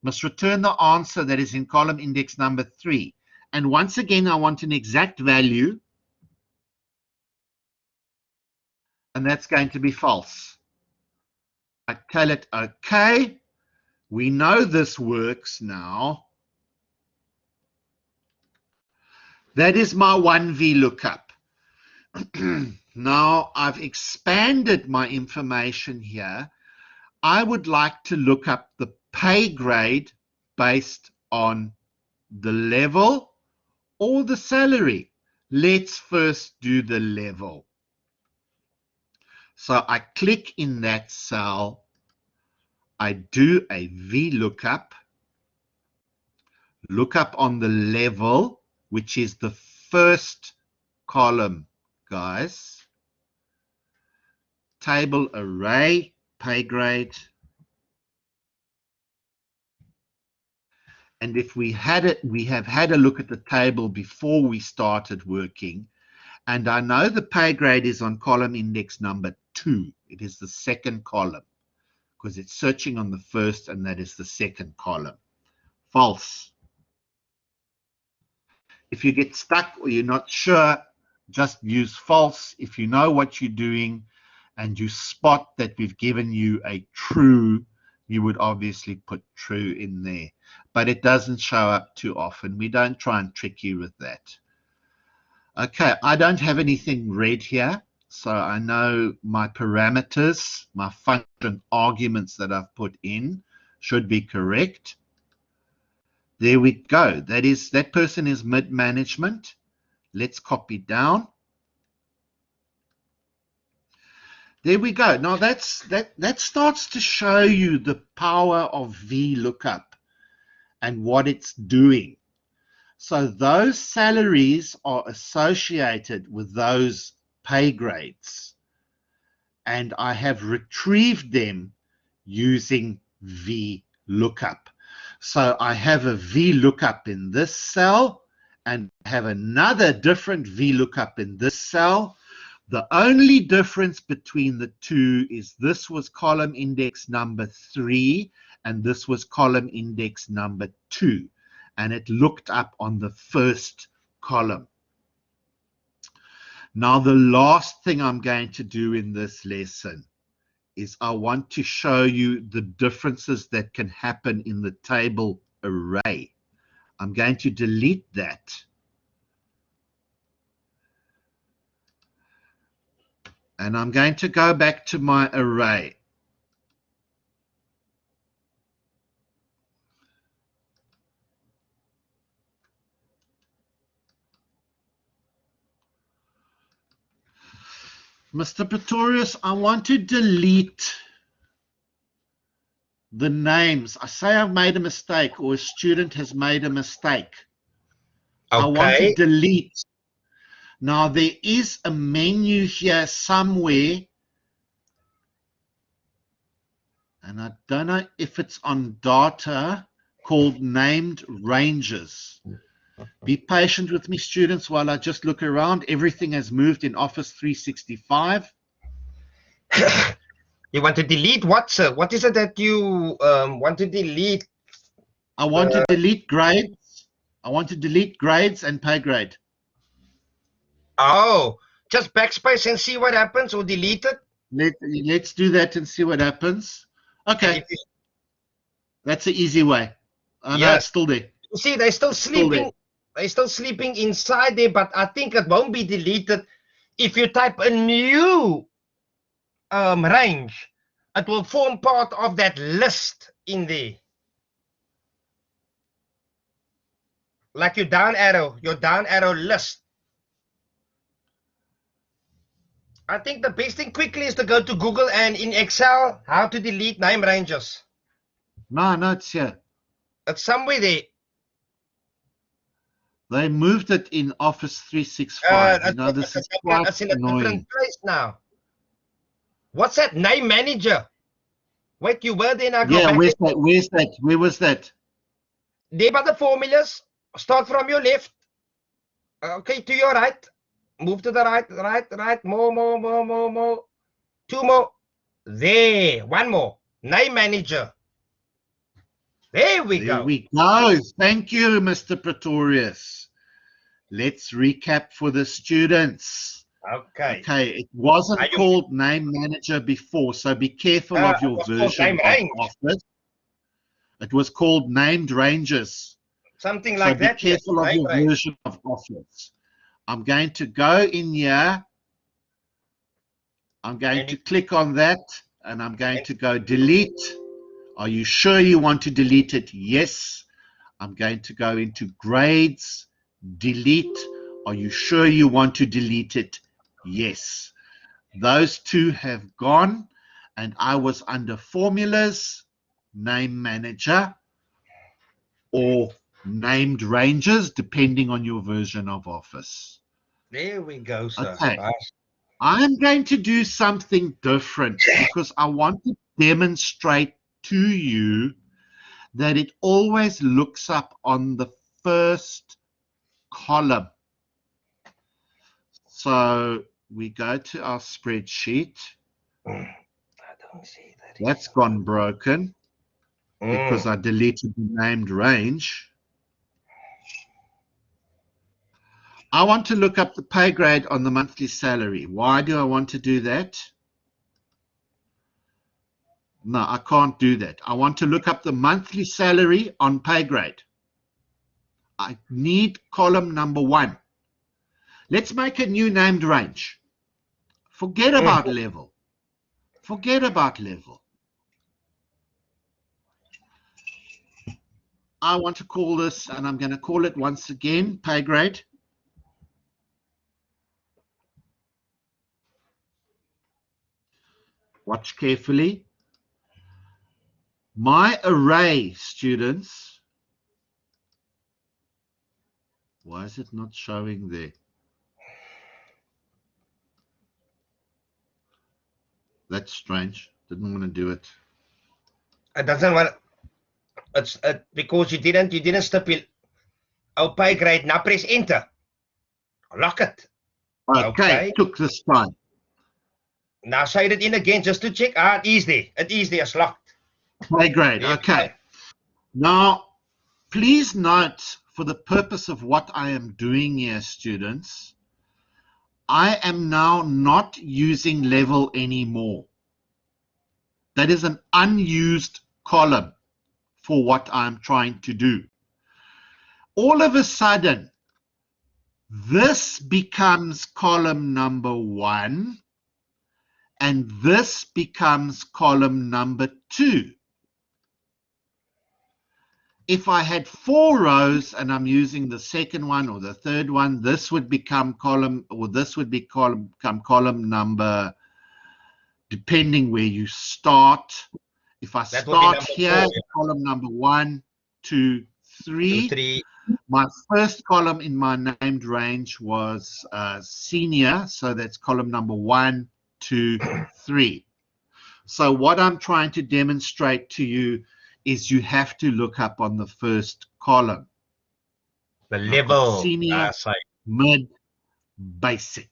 Must return the answer that is in column index number 3. And once again, I want an exact value. And that's going to be false. I tell it OK. We know this works now. That is my 1 VLOOKUP. Now I've expanded my information here. I would like to look up the pay grade based on the level or the salary. Let's first do the level. So I click in that cell. I do a VLOOKUP. Look up on the level, which is the first column, guys. Table array, pay grade. And if we had it, we have had a look at the table before we started working. And I know the pay grade is on column index number 2. It is the second column because it's searching on the first, and that is the second column. False. If you get stuck or you're not sure, just use false. If you know what you're doing and you spot that we've given you a true, you would obviously put true in there. But it doesn't show up too often. We don't try and trick you with that. Okay, I don't have anything red here, so I know my parameters, my function arguments that I've put in should be correct. There we go. That person is mid-management. Let's copy down. There we go. Now that starts to show you the power of VLOOKUP and what it's doing. So those salaries are associated with those pay grades, and I have retrieved them using VLOOKUP. So I have a VLOOKUP in this cell and have another different VLOOKUP in this cell. The only difference between the two is this was column index number 3 and this was column index number 2, and it looked up on the first column. Now the last thing I'm going to do in this lesson is I want to show you the differences that can happen in the table array. I'm going to delete that. And I'm going to go back to my array. Mr. Pretorius, I want to delete the names. I say I've made a mistake or a student has made a mistake. Okay. I want to delete. Now there is a menu here somewhere, and I don't know if it's on data, called named ranges. Be patient with me, students, while I just look around. Everything has moved in Office 365. You want to delete what, sir? What is it that you want to delete? I want to delete grades. I want to delete grades and pay grade. Oh, just backspace and see what happens, or delete it? Let's do that and see what happens. Okay. That's an easy way. Oh, no, it's still there. You see, they're still sleeping. They're still sleeping inside there, but I think it won't be deleted. If you type a new range, it will form part of that list in there. Like your down arrow list. I think the best thing quickly is to go to Google and in Excel, how to delete name ranges. No, it's here. It's somewhere there. They moved it in Office 365. This is quite it's in a annoying. different place now. What's that? Name manager. Wait, you were there now. Yeah, where's that? Where was that? There by the formulas. Start from your left. Okay, to your right. Move to the right. More. 2 more. There. 1 more. Name manager. There we go. There we go. Thank you, Mr. Pretorius. Let's recap for the students. Okay. It wasn't called Name Manager before, so be careful of your version of Office. It was called Named Ranges. Something like that. Be careful of your version of Office. I'm going to go in here. I'm going to click on that, and I'm going to go delete. Are you sure you want to delete it? Yes. I'm going to go into grades, delete. Are you sure you want to delete it? Yes. Those two have gone, and I was under formulas, name manager, or named ranges, depending on your version of Office. There we go, sir. Okay. I'm going to do something different because I want to demonstrate to you that it always looks up on the first column. So we go to our spreadsheet. I don't see that. That's gone broken because I deleted the named range. I want to look up the pay grade on the monthly salary. Why do I want to do that? No, I can't do that. I want to look up the monthly salary on pay grade. I need column number 1. Let's make a new named range. Forget about level. Forget about level. I want to call this, and I'm going to call it once again, pay grade. Watch carefully. My array, students. Why is it not showing there? That's strange. Didn't want to do it. It doesn't want. It's because you didn't stipulate. Oh, pay grade. Now press enter. Lock it. Okay, took this time. Now say it in again just to check. It is there. It is there. It's locked. Pay grade. Okay. Now, please note, for the purpose of what I am doing here, students, I am now not using level anymore. That is an unused column for what I'm trying to do. All of a sudden, this becomes column number 1, and this becomes column number 2. If I had 4 rows and I'm using the second one or the third one, this would become column, or this would become column number, depending where you start. If I start here, column number 1, 2, 3. My first column in my named range was senior, so that's column number 1, 2, 3. So what I'm trying to demonstrate to you is you have to look up on the first column. The level. Senior, mid, basic.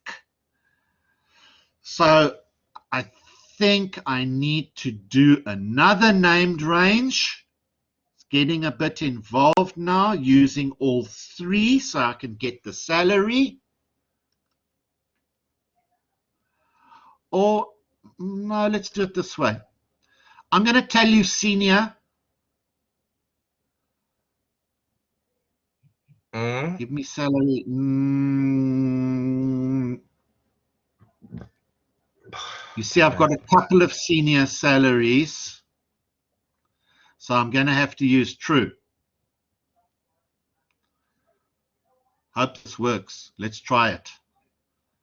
So I think I need to do another named range. It's getting a bit involved now, using all 3 so I can get the salary. Or, no, let's do it this way. I'm going to tell you senior. Give me salary. You see, I've got a couple of senior salaries, so I'm going to have to use true. Hope this works. Let's try it.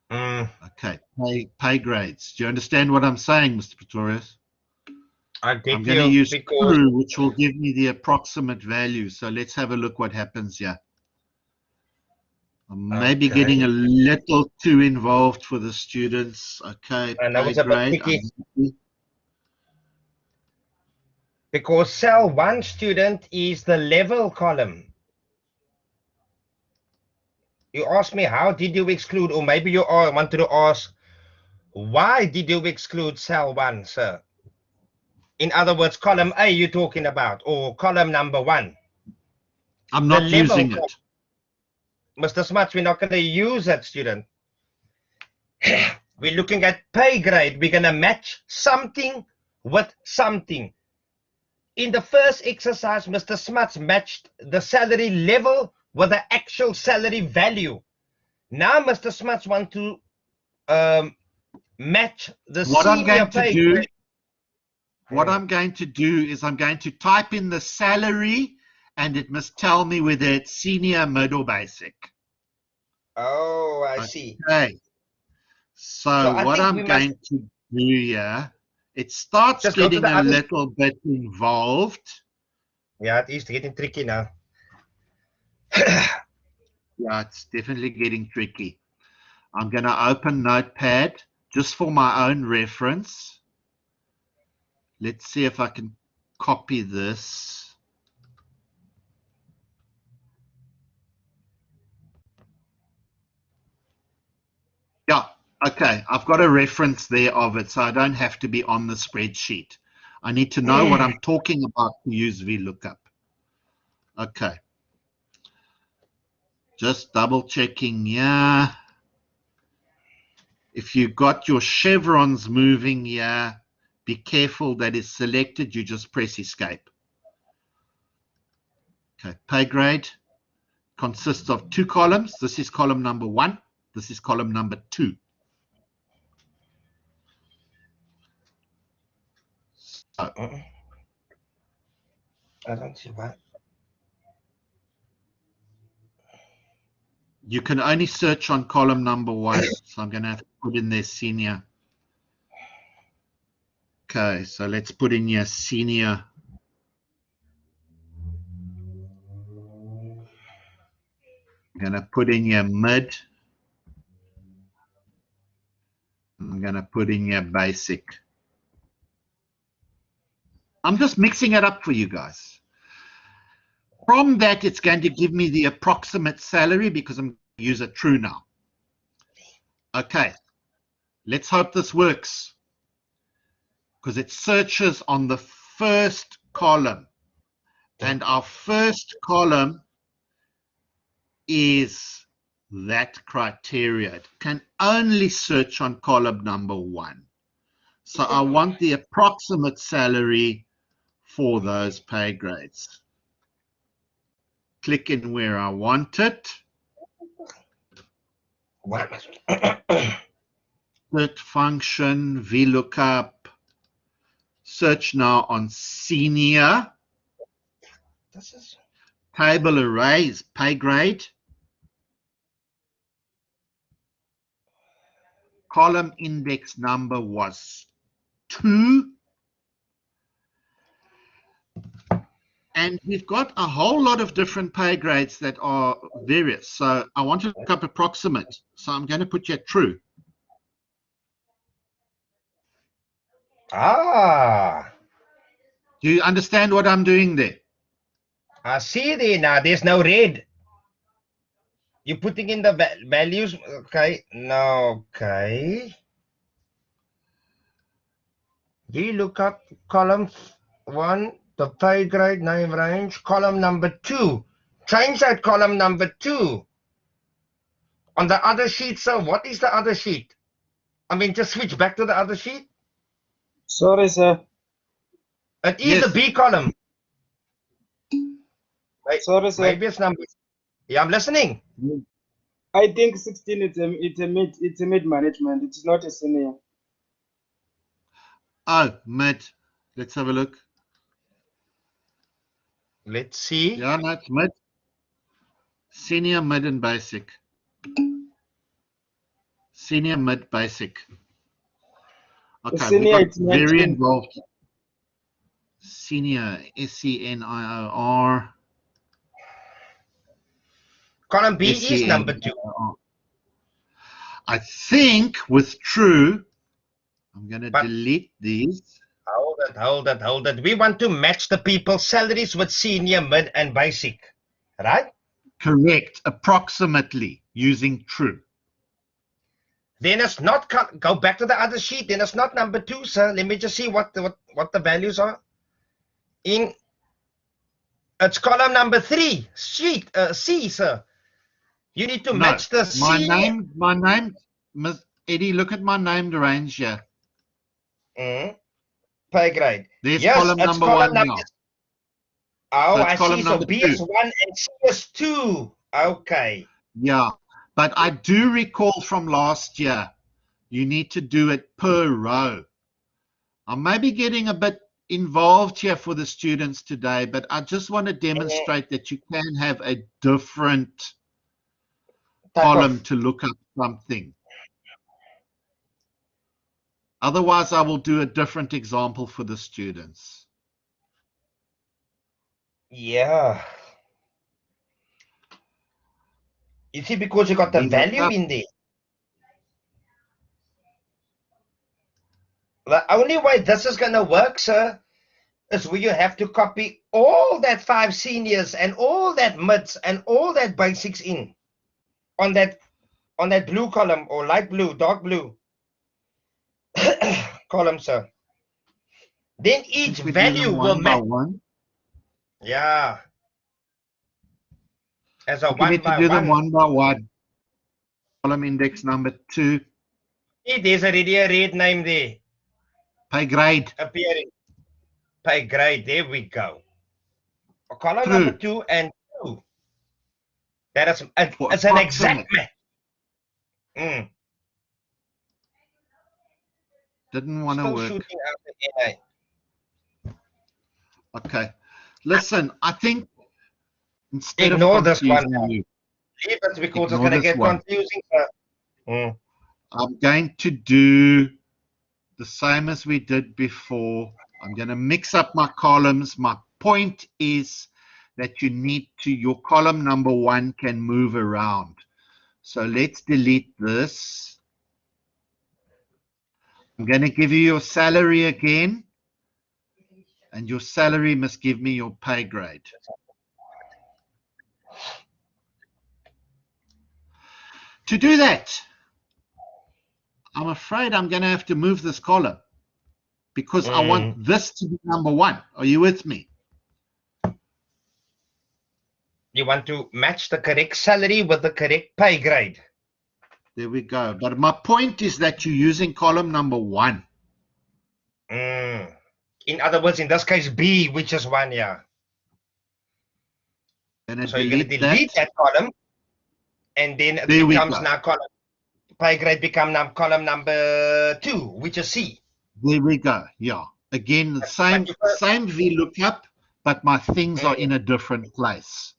Okay, pay grades. Do you understand what I'm saying, Mr. Pretorius? I'm going to use true, which will give me the approximate value. So let's have a look what happens here. I'm maybe getting a little too involved for the students. Okay, pay grade. Because cell 1, student, is the level column. You asked me, how did you exclude, or maybe you wanted to ask, why did you exclude cell 1, sir? In other words, column A you're talking about, or column number 1. I'm not using it. Mr. Smuts, we're not going to use that, student. We're looking at pay grade. We're going to match something with something. In the first exercise, Mr. Smuts matched the salary level with the actual salary value. Now, Mr. Smuts wants to match the senior pay grade. What I'm going to do is I'm going to type in the salary, and it must tell me whether it's senior, mid, or basic. Oh, I see. Okay. So what I'm going to do here, it starts getting a little bit involved. Yeah, it is getting tricky now. Yeah, it's definitely getting tricky. I'm going to open Notepad just for my own reference. Let's see if I can copy this. Yeah, okay. I've got a reference there of it, so I don't have to be on the spreadsheet. I need to know what I'm talking about to use VLOOKUP. Okay. Just double checking, yeah. If you've got your chevrons moving here, be careful that it's selected. You just press escape. Okay, pay grade consists of 2 columns. This is column number 1. This is column number 2. So, I don't see why. You can only search on column number 1. So I'm going to have to put in there senior. Okay, so let's put in your senior. I'm going to put in your mid. I'm going to put in your basic. I'm just mixing it up for you guys. From that, it's going to give me the approximate salary because I'm going to use it true now. Okay, let's hope this works because it searches on the first column. And our first column is that criteria. It can only search on column number 1. So I want the approximate salary for those pay grades. Click in where I want it. Search function, Vlookup. Search now on senior. Table arrays, pay grade. Column index number was 2. And we've got a whole lot of different pay grades that are various. So I want to look up approximate. So I'm going to put here true. Ah, Do you understand what I'm doing there? I see there now. There's no red. You're putting in the values. Okay. No. Okay. We look up column 1, the pay grade name range, column number 2. Change that column number 2. On the other sheet, sir, what is the other sheet? I mean, just switch back to the other sheet. Sorry, sir. It is Yes. the B column. Right. Sorry, sir. Maybe it's number. Yeah, I'm listening. I think 16 it's a mid management. It's not a senior. Oh, mid. Let's have a look. Let's see. Yeah, no, it's mid. Senior, mid, and basic. Senior, mid, basic. Okay, senior, we got it's very 19. involved. Senior, SENIOR. Column B is number 2. I think with true, I'm going to But- delete these. Hold it. We want to match the people's salaries with senior, mid, and basic. Right? Correct, approximately, using true. Then it's not, go back to the other sheet. Then it's not number 2, sir. Let me just see what the values are. It's column number 3, sheet C, sir. You need to No, match the my name, Miss Eddie, look at my named range here. Pay grade. There's Yes, column it's number column 1 now. number. Oh, So it's I column see. So number B 2. is 1 and C is 2. Okay. Yeah, but I do recall from last year, you need to do it per row. I may be getting a bit involved here for the students today, but I just want to demonstrate that you can have a different column to look up something. Otherwise, I will do a different example for the students. Yeah. You see, because you got the We value look up- in there. The only way this is going to work, sir, is where you have to copy all that 5 seniors and all that mids and all that basics in on that blue column or light blue, dark blue column, sir. Then each we do them value will one by match. one. Yeah. As a We need to do them 1 by 1. Column index number 2. See, there's already a red name there Pay grade. appearing. Pay grade. There we go. Column True. number 2 and 2. That is, For it's an exact approximate. match. Didn't want to Still work. shooting out the NA. Okay. Listen, I think instead Ignore of this one confusing now. you, Leave it because it's Ignore going to this get one. confusing. Sir. I'm going to do the same as we did before. I'm going to mix up my columns. My point is that you need to, your column number 1 can move around. So let's delete this. I'm going to give you your salary again. And your salary must give me your pay grade. To do that, I'm afraid I'm going to have to move this column because I want this to be number 1. Are you with me? You want to match the correct salary with the correct pay grade. There we go. But my point is that you're using column number 1. In other words, in this case, B, which is 1, yeah. So you're going to delete that column, and then it becomes now column. Pay grade become now column number 2, which is C. There we go. Yeah. Again, the same VLOOKUP, but my things are in a different place.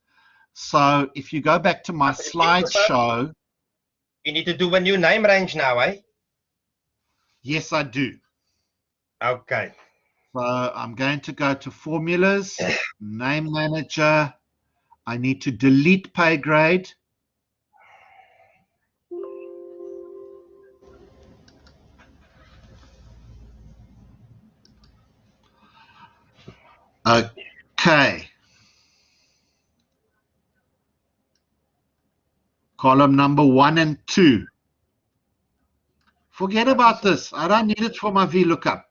So if you go back to my slideshow. You need to do a new name range now, eh? Yes, I do. Okay. So I'm going to go to formulas, name manager. I need to delete pay grade. Okay. Column number 1 and 2. Forget about this. I don't need it for my VLOOKUP.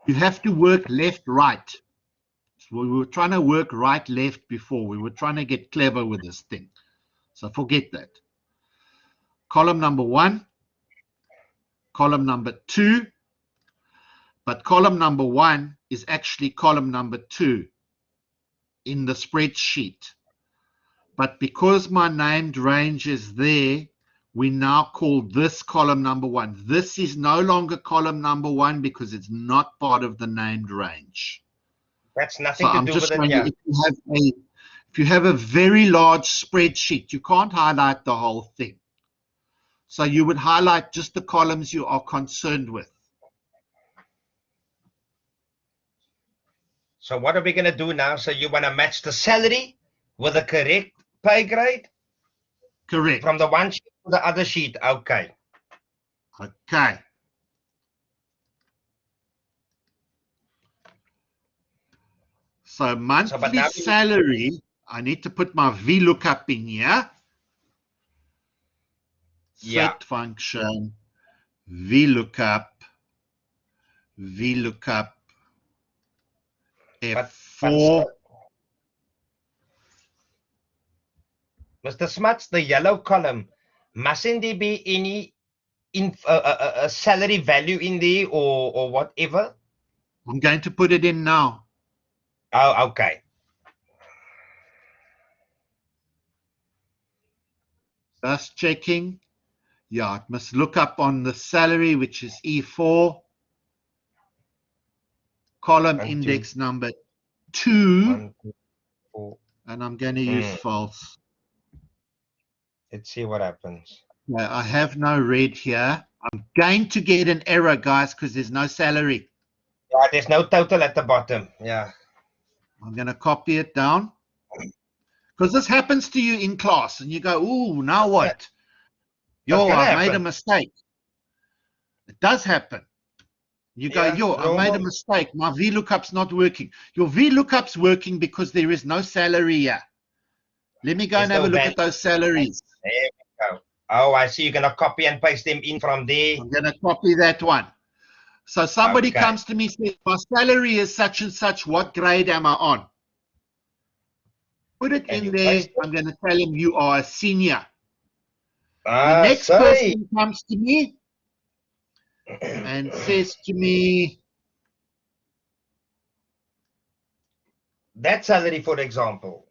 You have to work left, right. So we were trying to work right, left before. We were trying to get clever with this thing. So forget that. Column number 1, column number 2, but column number 1 is actually column number 2 in the spreadsheet. But because my named range is there, we now call this column number 1. This is no longer column number 1 because it's not part of the named range. That's nothing to do with it, yeah. If you have a very large spreadsheet, you can't highlight the whole thing. So you would highlight just the columns you are concerned with. So what are we going to do now? So you want to match the salary with the correct pay grade? Correct. From the one sheet to the other sheet. Okay. Okay. So monthly salary, I need to put my VLOOKUP in here. Set function, VLOOKUP, F4. Mr. Smuts, the yellow column, mustn't there be any salary value in there or whatever? I'm going to put it in now. Oh, okay. Just checking. Yeah, it must look up on the salary, which is E4. Column index number 2. 1, 2, 4. And I'm going to use false. Let's see what happens. Yeah, I have no red here. I'm going to get an error, guys, because there's no salary. Yeah, there's no total at the bottom. Yeah. I'm going to copy it down. Because this happens to you in class, and you go, ooh, now what? Yo, I made a mistake. It does happen. You go, yo, I made a mistake. My VLOOKUP's not working. Your VLOOKUP's working because there is no salary here. Let me go and have a look at those salaries. There we go. Oh, I see. You're going to copy and paste them in from there. I'm going to copy that one. So somebody comes to me and says, my salary is such and such. What grade am I on? Put it in there. I'm going to tell him you are a senior. The next person comes to me and says to me, that salary, for example.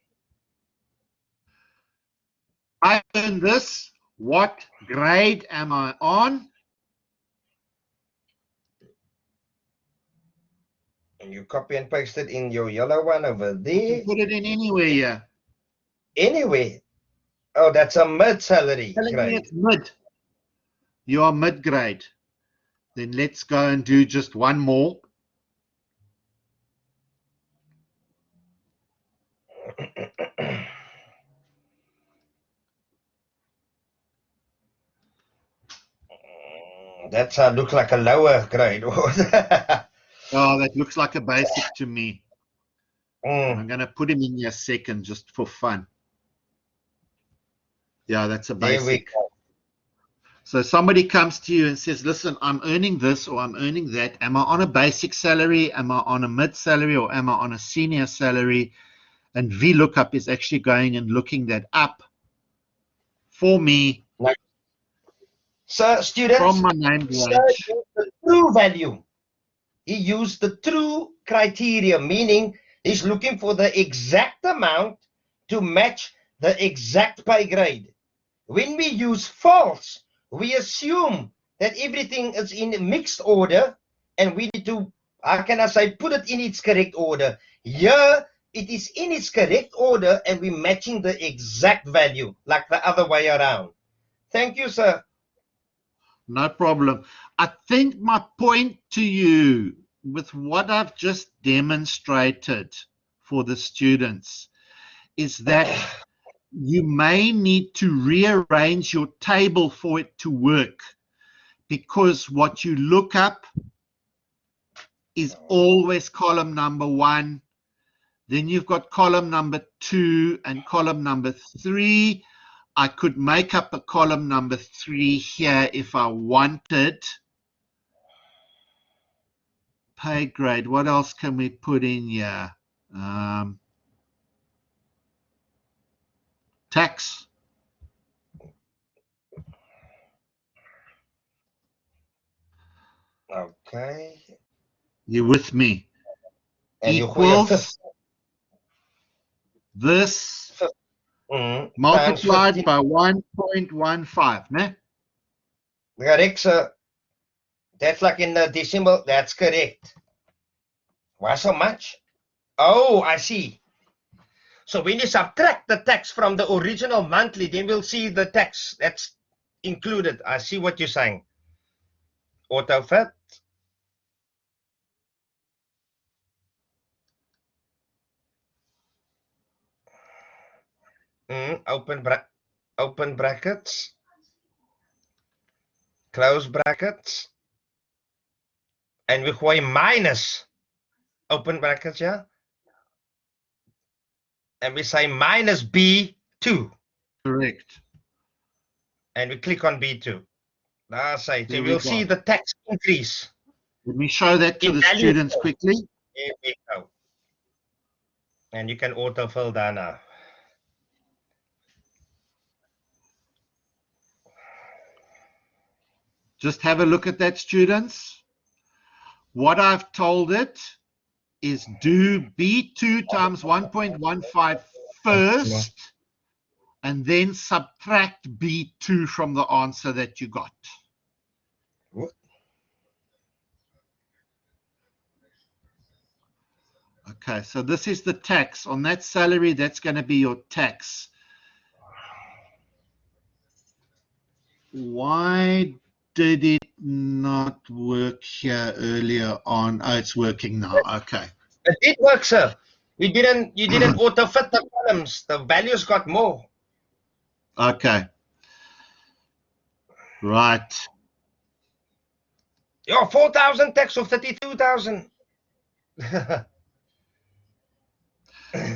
I earn this. What grade am I on? And you copy and paste it in your yellow one over You there. can put it in anywhere here. Anyway. Oh, that's a mid-salary Telling me grade. it's mid. You are mid-grade. Then let's go and do just one more. That's looks like a lower grade. Oh, that looks like a basic to me. Mm. I'm going to put him in here second just for fun. Yeah, that's a There we basic. go. So somebody comes to you and says, listen, I'm earning this or I'm earning that. Am I on a basic salary? Am I on a mid salary or am I on a senior salary? And Vlookup is actually going and looking that up for me So, students, from my name sir range. used the true value. He used the true criteria, meaning he's looking for the exact amount to match the exact pay grade. When we use false, we assume that everything is in mixed order and we need to, how can I say, put it in its correct order. Here, it is in its correct order and we're matching the exact value, like the other way around. Thank you, sir. No problem. I think my point to you with what I've just demonstrated for the students is that you may need to rearrange your table for it to work, because what you look up is always column number 1. Then you've got column number 2 and column number 3. I could make up a column number 3 here if I wanted. Pay grade. What else can we put in here? Tax. Okay. You with me? And Equals this multiplied by 1.15, ne? Correct, sir. That's like in the decimal. That's correct. Why so much? Oh, I see. So when you subtract the tax from the original monthly, then we'll see the tax that's included. I see what you're saying. Autofit. Open brackets. Close brackets. And we gooi minus. Open brackets, yeah? And we say minus B2. Correct. And we click on B2. That's it. There So we we'll go. see the tax increase. Let me show that to In the value students terms. quickly. Here we go. And you can autofill that now. Just have a look at that, students. What I've told it is do B2 times 1.15 first, and then subtract B2 from the answer that you got. Okay, so this is the tax. On that salary, that's going to be your tax. Why did it not work here earlier on? Oh, it's working now. Okay. It did work, sir. You didn't auto-fit the columns. The values got more. Okay. Right. Your 4,000 tax of 32,000.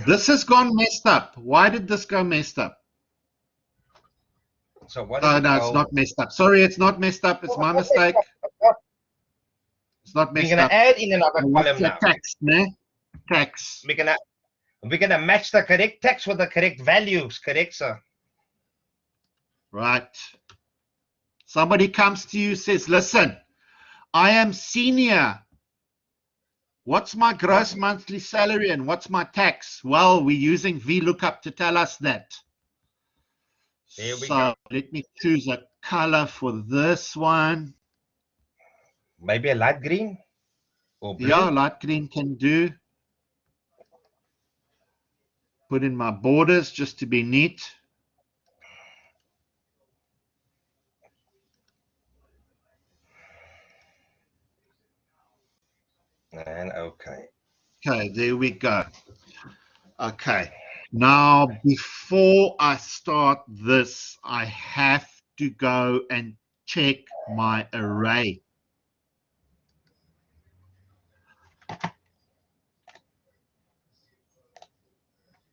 This has gone messed up. Why did this go messed up? So what Oh, is no, it it's called? not messed up. Sorry, it's not messed up. It's my mistake. It's not We're messed gonna up. add in another What's column the now. tax, ne? Tax. We're gonna match the correct tax with the correct values, correct, sir? Right. Somebody comes to you, says, listen, I am senior. What's my gross monthly salary and what's my tax? Well, we're using Vlookup to tell us that. There we so go. let me choose a color for this one. Maybe a light green. or blue? Yeah, light green can do. Put in my borders just to be neat. And okay. Okay, there we go. Okay, now before I start this, I have to go and check my array.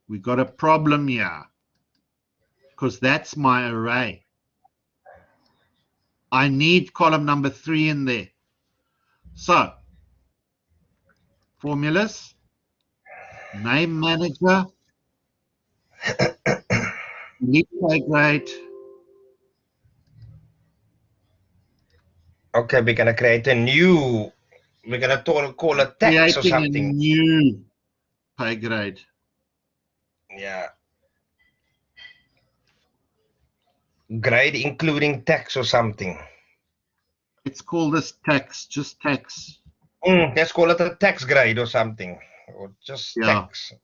We got a problem here because that's my array. I need column number 3 in there. So, formulas, name manager, delete pay grade. Okay, we're gonna create a new. We're gonna call it text or Creating a something. new pay grade. Yeah. Grade including text or something. Let's call this text, just text. Let's call it a text grade or something, or just Yeah. text.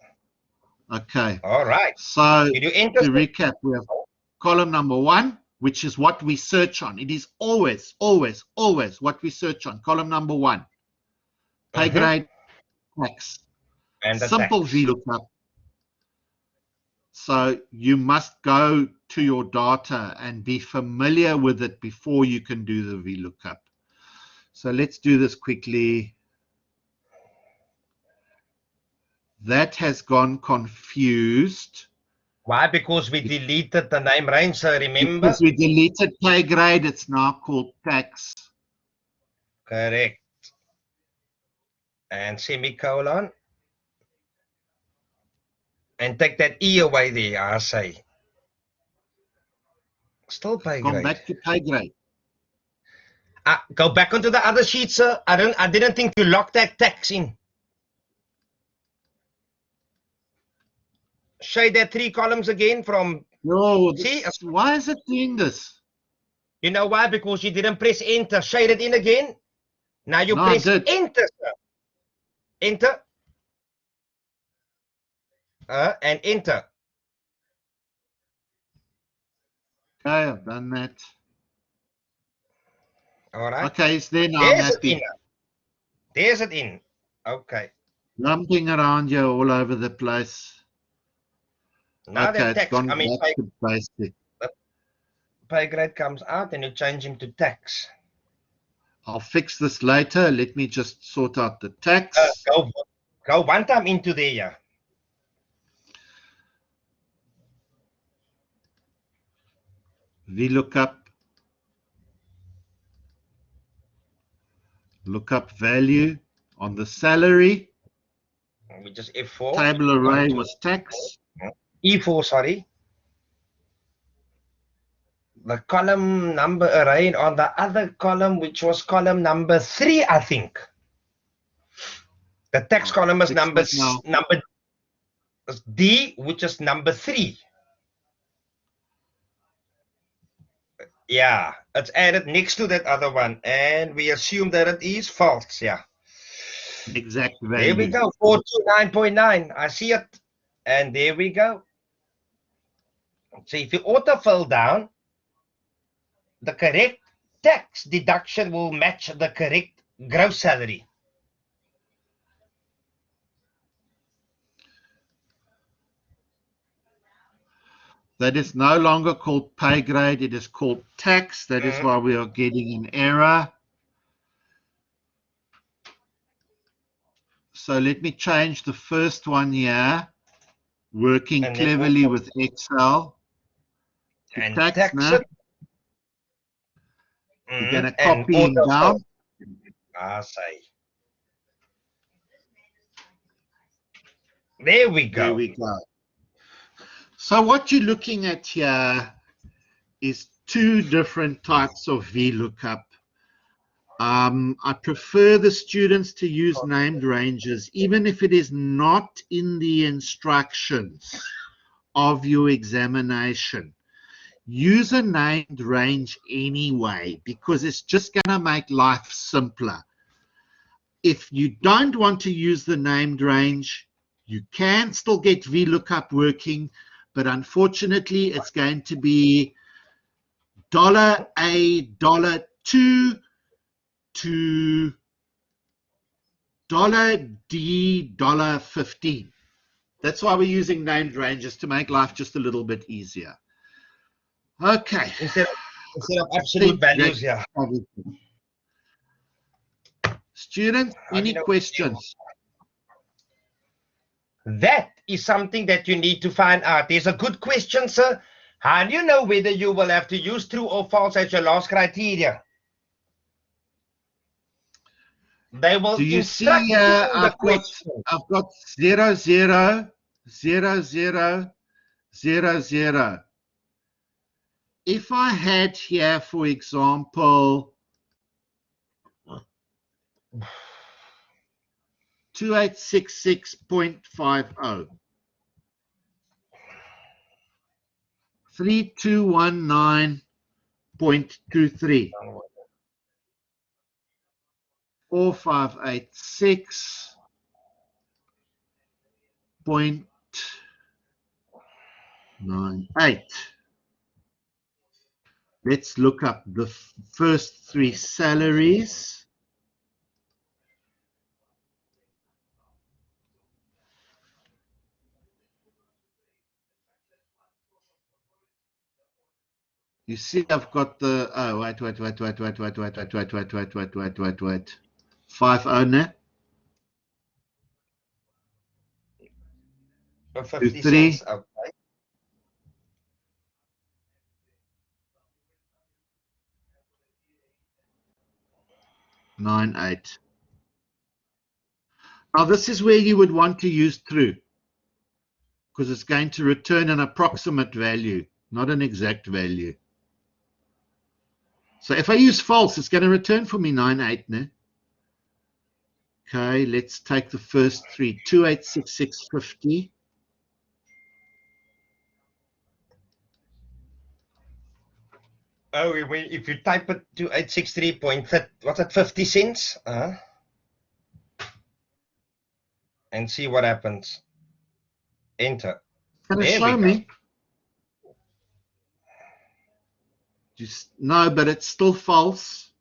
Okay. All right. So Did you enter? to recap, we have column number 1, which is what we search on. It is always, always, always what we search on. Column number 1, pay grade, text. And the Simple text. VLOOKUP. So you must go to your data and be familiar with it before you can do the VLOOKUP. So let's do this quickly. That has gone confused. Why? Because we deleted the name range, so remember? Because we deleted pay grade, it's now called tax. Correct. And semicolon. And take that E away there, I say. Still pay Come grade. back to pay grade. Go back onto the other sheet, sir. I didn't think you locked that text in. Shade that 3 columns again from. No, See? why is it doing this? You know why? Because you didn't press enter. Shade it in again. Now you No, I press did. enter, sir. Enter. And enter. Okay, I've done that. All right. Okay, it's there now. I'm There's it happy. in. There's it in. Okay. Lumping around here all over the place. Now Okay, that it's text, gone I mean, back to basic. pay grade comes out and you change him to tax. I'll fix this later. Let me just sort out the tax. Go one time into there. Yeah. VLOOKUP. Lookup value on the salary. We just F4. Table array was tax. E4, sorry. The column number array on the other column, which was column number 3, I think. The text column is number D, which is number 3. Yeah, it's added next to that other one, and we assume that it is false. Yeah. Exact value. There we go. 429.9. I see it, and there we go. So if you autofill down, the correct tax deduction will match the correct gross salary. That is no longer called pay grade. It is called tax. That is why we are getting an error. So let me change the first one here. Working And cleverly with Excel. And tax now. it. You're going to copy him down. I say. There we go. There we go. So what you're looking at here is 2 different types of VLOOKUP. I prefer the students to use named ranges, even if it is not in the instructions of your examination. Use a named range anyway, because it's just going to make life simpler. if you don't want to use the named range, you can still get VLOOKUP working, but unfortunately it's going to be $A, $2 to $D, $15. That's why we're using named ranges, to make life just a little bit easier. Okay. Instead of absolute values, yeah. Students, any questions? That is something that you need to find out. There's a good question, sir. How do you know whether you will have to use true or false as your last criteria? They will Do you instruct see you in the I've got 0, 0, 0, 0, 0, 0. If I had here, for example, 2866.50, 3219.23, 4586.98. Let's look up the first three salaries. You see, I've got the, oh, wait. 50 now. 50 23. cents. Okay. Nine, 8. Now, this is where you would want to use true, because it's going to return an approximate value, not an exact value. So if I use false, it's going to return for me 9, 8. Now. Okay, let's take the first three. 2866.50. Oh, if you type it to 863.30, what's that, 50 cents? And see what happens. Enter. Can it There show we go. me? Just, no, but it's still false.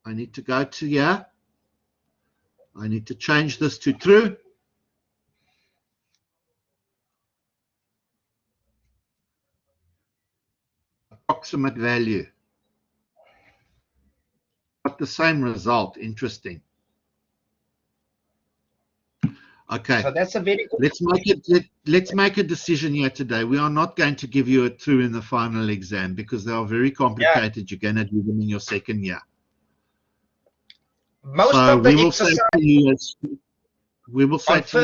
I need to go to here. I need to change this to true. Approximate value. Got the same result. Interesting. Okay. So that's a very good. Let's make a decision here today. We are not going to give you a true in the final exam because they are very complicated. You're going to do them in your second year. Most So of the we will say exercise to you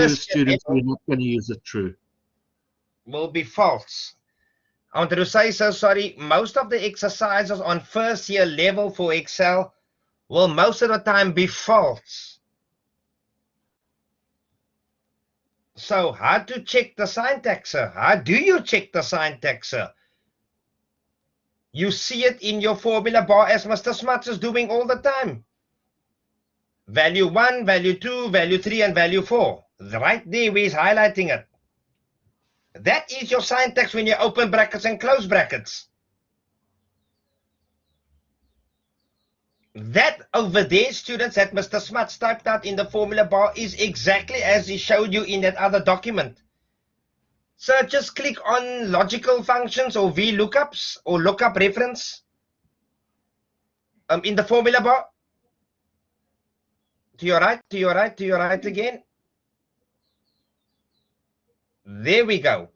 as students, level, we're not going to use a true. will be false. I wanted to say so sorry. Most of the exercises on first year level for Excel will most of the time be false. So how to check the syntax, sir? How do you check the syntax, sir? You see it in your formula bar as Mr. Smuts is doing all the time. Value 1, value 2, value 3, and value 4. Right there where he's highlighting it. That is your syntax when you open brackets and close brackets. That over there, students, that Mr. Smuts typed out in the formula bar is exactly as he showed you in that other document. So just click on logical functions or VLOOKUPs or lookup reference in the formula bar. To your right, to your right, to your right again. There we go.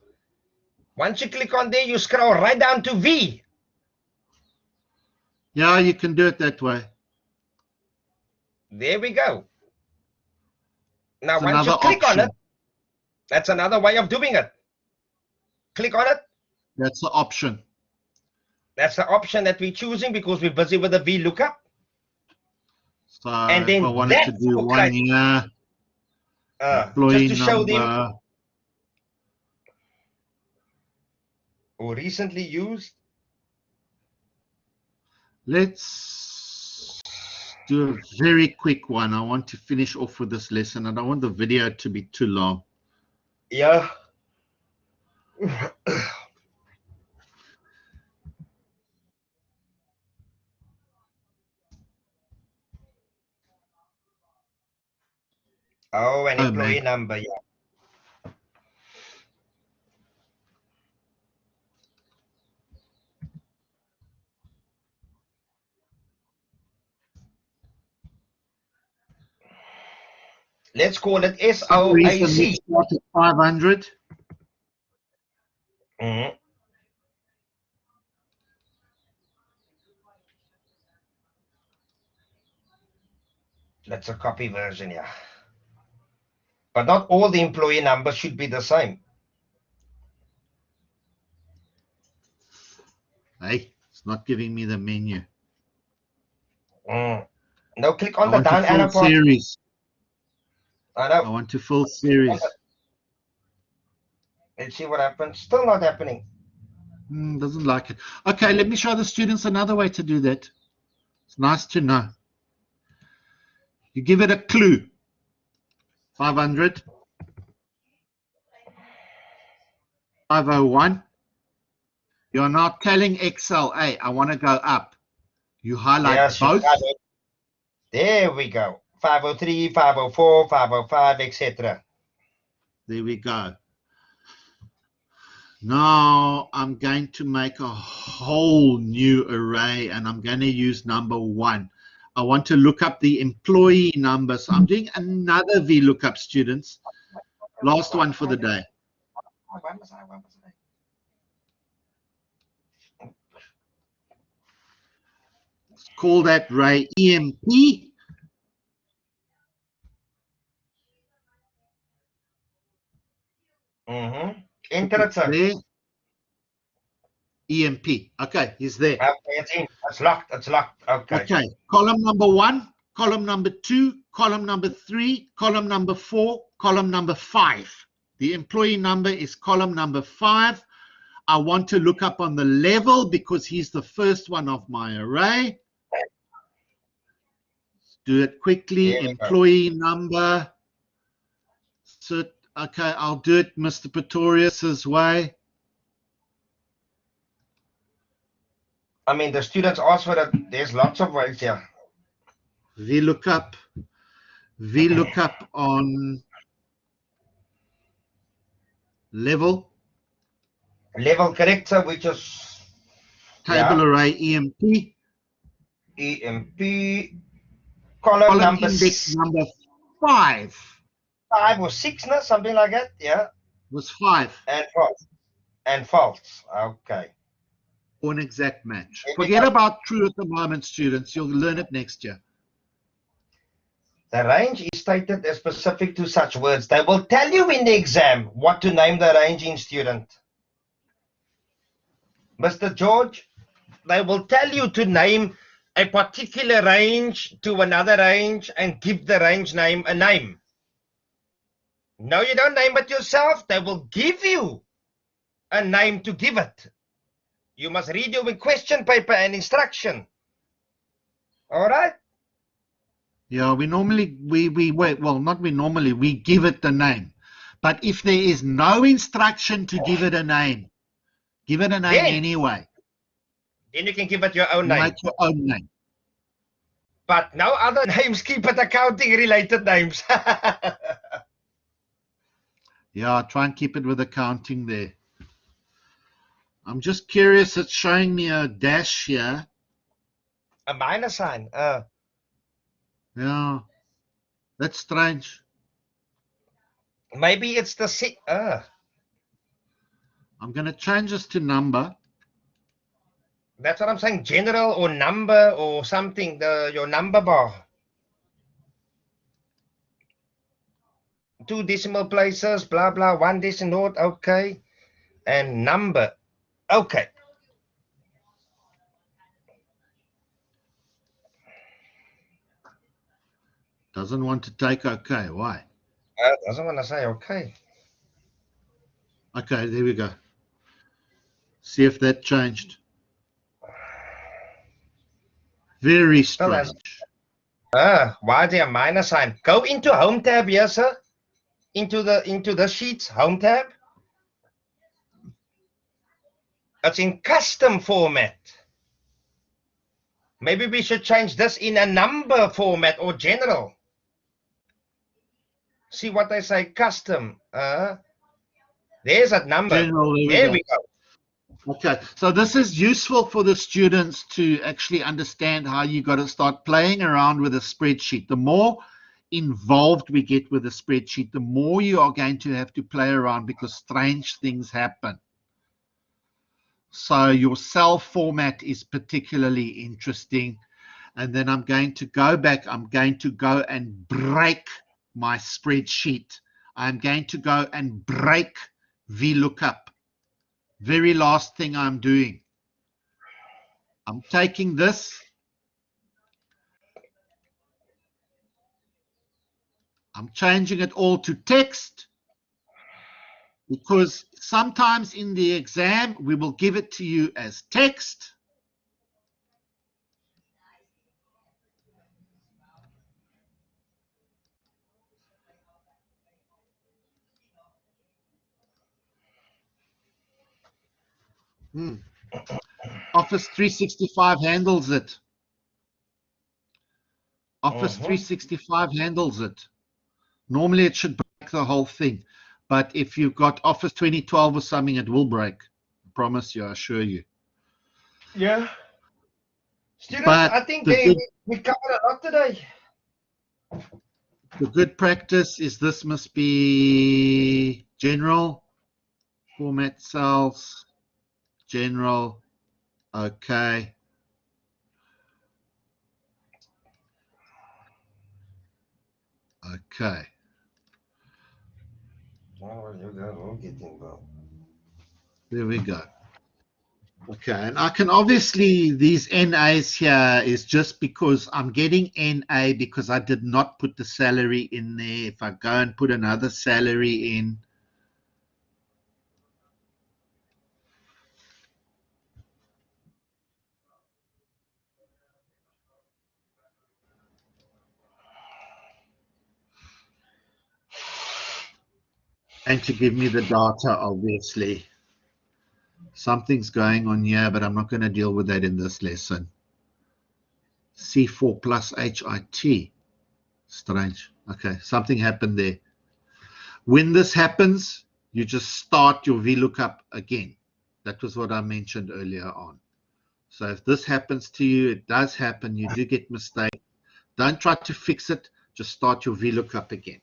Once you click on there, you scroll right down to V. Yeah, you can do it that way. There we go. Now, It's once you another click option. on it, that's another way of doing it. Click on it. That's the option. That's the option that we're choosing because we're busy with the VLOOKUP. So And then if I wanted to that's do okay. 1 year, Just employee to show them, number, or recently used. let's do a very quick one. I want to finish off with this lesson. I don't want the video to be too long. Yeah. Oh, an Oh, employee man. number, yeah. Let's call it For some reason, SOAC. let's start at 500. Mhm. That's a copy version, yeah. But not all the employee numbers should be the same. Hey, it's not giving me the menu. No, click I on the want to down full arrow part. series. I I know. want to full series. Let's see what happens. Still not happening. Doesn't like it. Okay, let me show the students another way to do that. It's nice to know. You give it a clue. 500. 501. You're now telling Excel, hey, I want to go up. You highlight Yes, you both. got it. There we go. 503, 504, 505, etc. There we go. Now I'm going to make a whole new array and I'm going to use number 1. I want to look up the employee number. So I'm doing another VLOOKUP, students. Last one for the day. Let's call that array EMP. Enter it, sir. There. EMP. Okay, he's there. Okay, it's in. It's locked. It's locked. Okay. Okay, column number 1, column number 2, column number 3, column number 4, column number 5. The employee number is column number 5. I want to look up on the level because he's the first one of my array. Let's do it quickly. Employee number. So, okay, I'll do it Mr. Pretorius's way. I mean, the students ask for that. There's lots of ways here. VLOOKUP on level. Level corrector, which is Table array EMP. EMP. Column number index number 5. 5 or 6, no? Something like that. Yeah. Was 5. And false. And false. Okay. Or an exact match. Forget about true at the moment, students. You'll learn it next year. The range is stated as specific to such words. They will tell you in the exam what to name the range in, student. Mr. George, they will tell you to name a particular range to another range and give the range name a name. No, you don't name it yourself. They will give you a name to give it. You must read your question paper and instruction. All right? Yeah, we normally, we give it the name. But if there is no instruction to give it a name, give it a name anyway. Then you can give it your own name. Make your own name. But no other names, keep it accounting related names. Yeah, try and keep it with accounting there. I'm just curious, it's showing me a dash here. A minus sign. Yeah, that's strange. Maybe it's the I'm going to change this to number. That's what I'm saying. General or number or something. Your number bar. 2 decimal places. Blah blah. 1 decimal note. Okay. And number. Okay. Doesn't want to take okay. Why? Doesn't want to say okay. Okay, there we go. See if that changed. Very strange. Why is there a minus sign? Go into home tab here, sir. Into the sheets, home tab. It's in custom format. Maybe we should change this in a number format or general. See what I say, custom. There's a number. General, There we go. Okay, so this is useful for the students to actually understand how you got to start playing around with a spreadsheet. The more involved we get with a spreadsheet, the more you are going to have to play around because strange things happen. So your cell format is particularly interesting. And then I'm going to go back. I'm going to go and break my spreadsheet. I'm going to go and break Vlookup. Very last thing I'm doing. I'm taking this. I'm changing it all to text because sometimes in the exam, we will give it to you as text. Office 365 handles it. Office 365 handles it. Normally it should break the whole thing. But if you've got Office 2012 or something, it will break. I promise you, I assure you. Yeah. Students, But I think we covered a lot today. The good practice is this must be general, format cells, general, okay. Okay. There we go. Okay, and I can obviously, these NAs here is just because I'm getting NA because I did not put the salary in there. If I go and put another salary in, and to give me the data, obviously. Something's going on here, but I'm not going to deal with that in this lesson. C4 plus HIT. Strange. Okay, something happened there. When this happens, you just start your VLOOKUP again. That was what I mentioned earlier on. So if this happens to you, it does happen. You do get mistakes. Don't try to fix it. Just start your VLOOKUP again.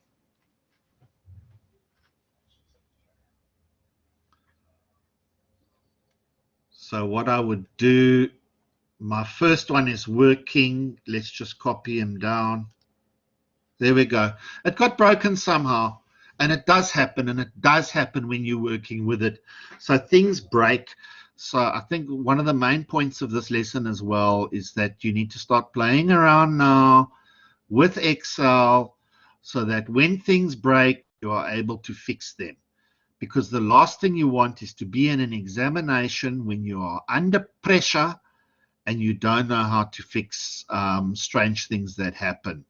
So what I would do, my first one is working. Let's just copy him down. There we go. It got broken somehow, and it does happen, and it does happen when you're working with it. So things break. So I think one of the main points of this lesson as well is that you need to start playing around now with Excel so that when things break, you are able to fix them. Because the last thing you want is to be in an examination when you are under pressure and you don't know how to fix strange things that happen.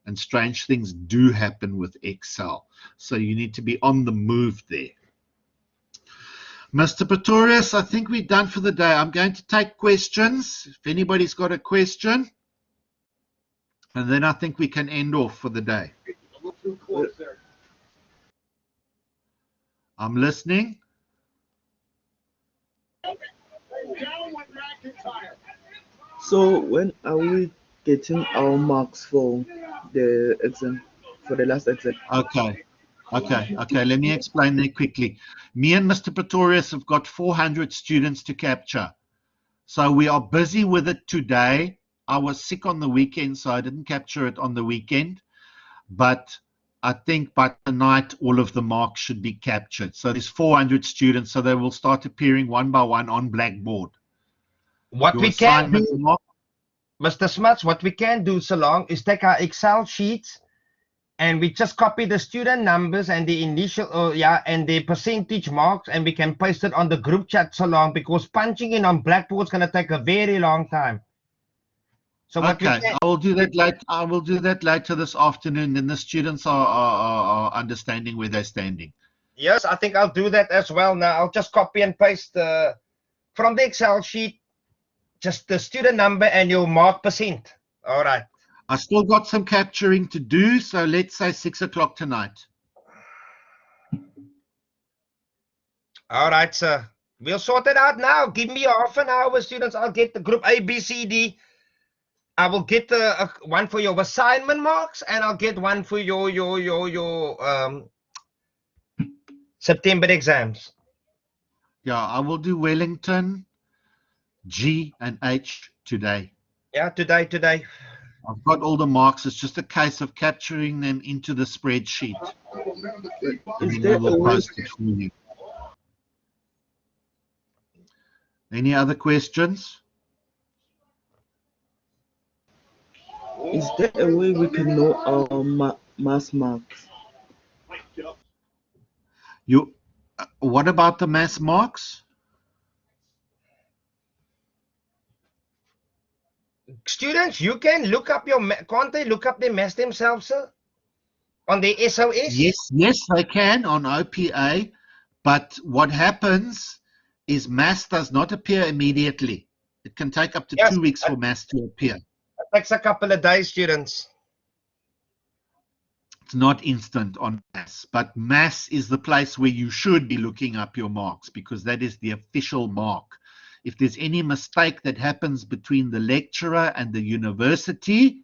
And strange things do happen with Excel. So you need to be on the move there. Mr. Pretorius, I think we're done for the day. I'm going to take questions. If anybody's got a question. And then I think we can end off for the day. I'm listening. So when are we getting our marks for the exam, for the last exam? Okay. Let me explain that quickly. Me and Mr. Pretorius have got 400 students to capture. So we are busy with it today. I was sick on the weekend, so I didn't capture it on the weekend. But I think by tonight, all of the marks should be captured. So there's 400 students, so they will start appearing one by one on Blackboard. What Your we can do, assignment, Mr. Smuts, what we can do so long is take our Excel sheets and we just copy the student numbers and the initial, and the percentage marks, and we can paste it on the group chat so long, because punching in on Blackboard is going to take a very long time. So what we Okay, can, I will do that later. I will do that later this afternoon. Then the students are understanding where they're standing. yes, I think I'll do that as well now. I'll just copy and paste from the Excel sheet, just the student number and your mark percent. All right. I still got some capturing to do, so let's say 6 o'clock tonight. All right, sir. We'll sort it out now. Give me half an hour, students. I'll get the group A, B, C, D. I will get the one for your assignment marks, and I'll get one for your September exams. Yeah, I will do Wellington, G, and H today. Yeah, today. I've got all the marks. It's just a case of capturing them into the spreadsheet. And Is then there we a will way? post it for you. Any other questions? Is there a way we can know our mass marks? What about the mass marks? Students, you can look up can't they look up their mass themselves, sir? On the SOS? Yes, they can on OPA, but what happens is mass does not appear immediately. It can take up to Yes, 2 weeks for mass to appear. It takes a couple of days, students. It's not instant on mass, but mass is the place where you should be looking up your marks because that is the official mark. If there's any mistake that happens between the lecturer and the university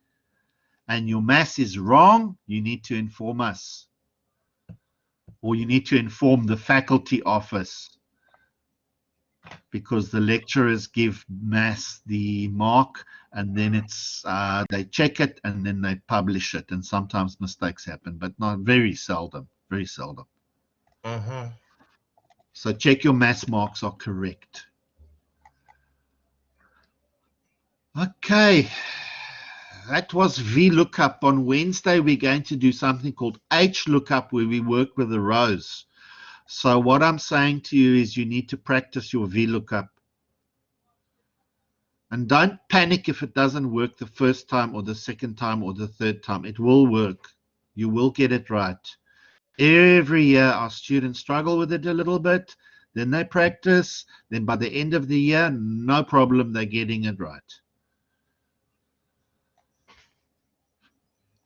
and your mass is wrong, you need to inform us, or you need to inform the faculty office, because the lecturers give mass the mark and then it's they check it and then they publish it, and sometimes mistakes happen, but not very seldom. So check your mass marks are correct. Okay, that was Vlookup. On Wednesday we're going to do something called Lookup, where we work with the rows. So what I'm saying to you is you need to practice your Vlookup. And don't panic if it doesn't work the first time or the second time or the third time. It will work. You will get it right. Every year our students struggle with it a little bit. Then they practice. Then by the end of the year, no problem, they're getting it right.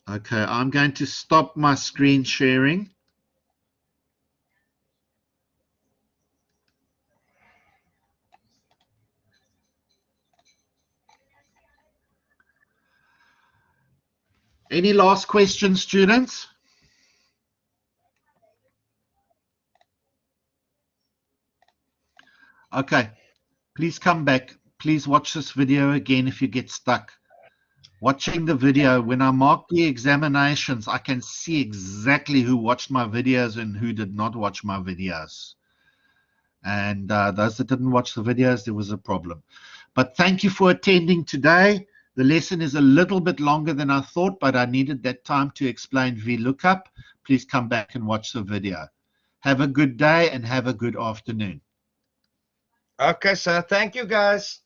Okay, I'm going to stop my screen sharing. Any last questions, students? Okay, please come back. Please watch this video again if you get stuck. Watching the video, when I mark the examinations, I can see exactly who watched my videos and who did not watch my videos. And those that didn't watch the videos, there was a problem. But thank you for attending today. The lesson is a little bit longer than I thought, but I needed that time to explain Vlookup. Please come back and watch the video. Have a good day and have a good afternoon. Okay, sir. Thank you, guys.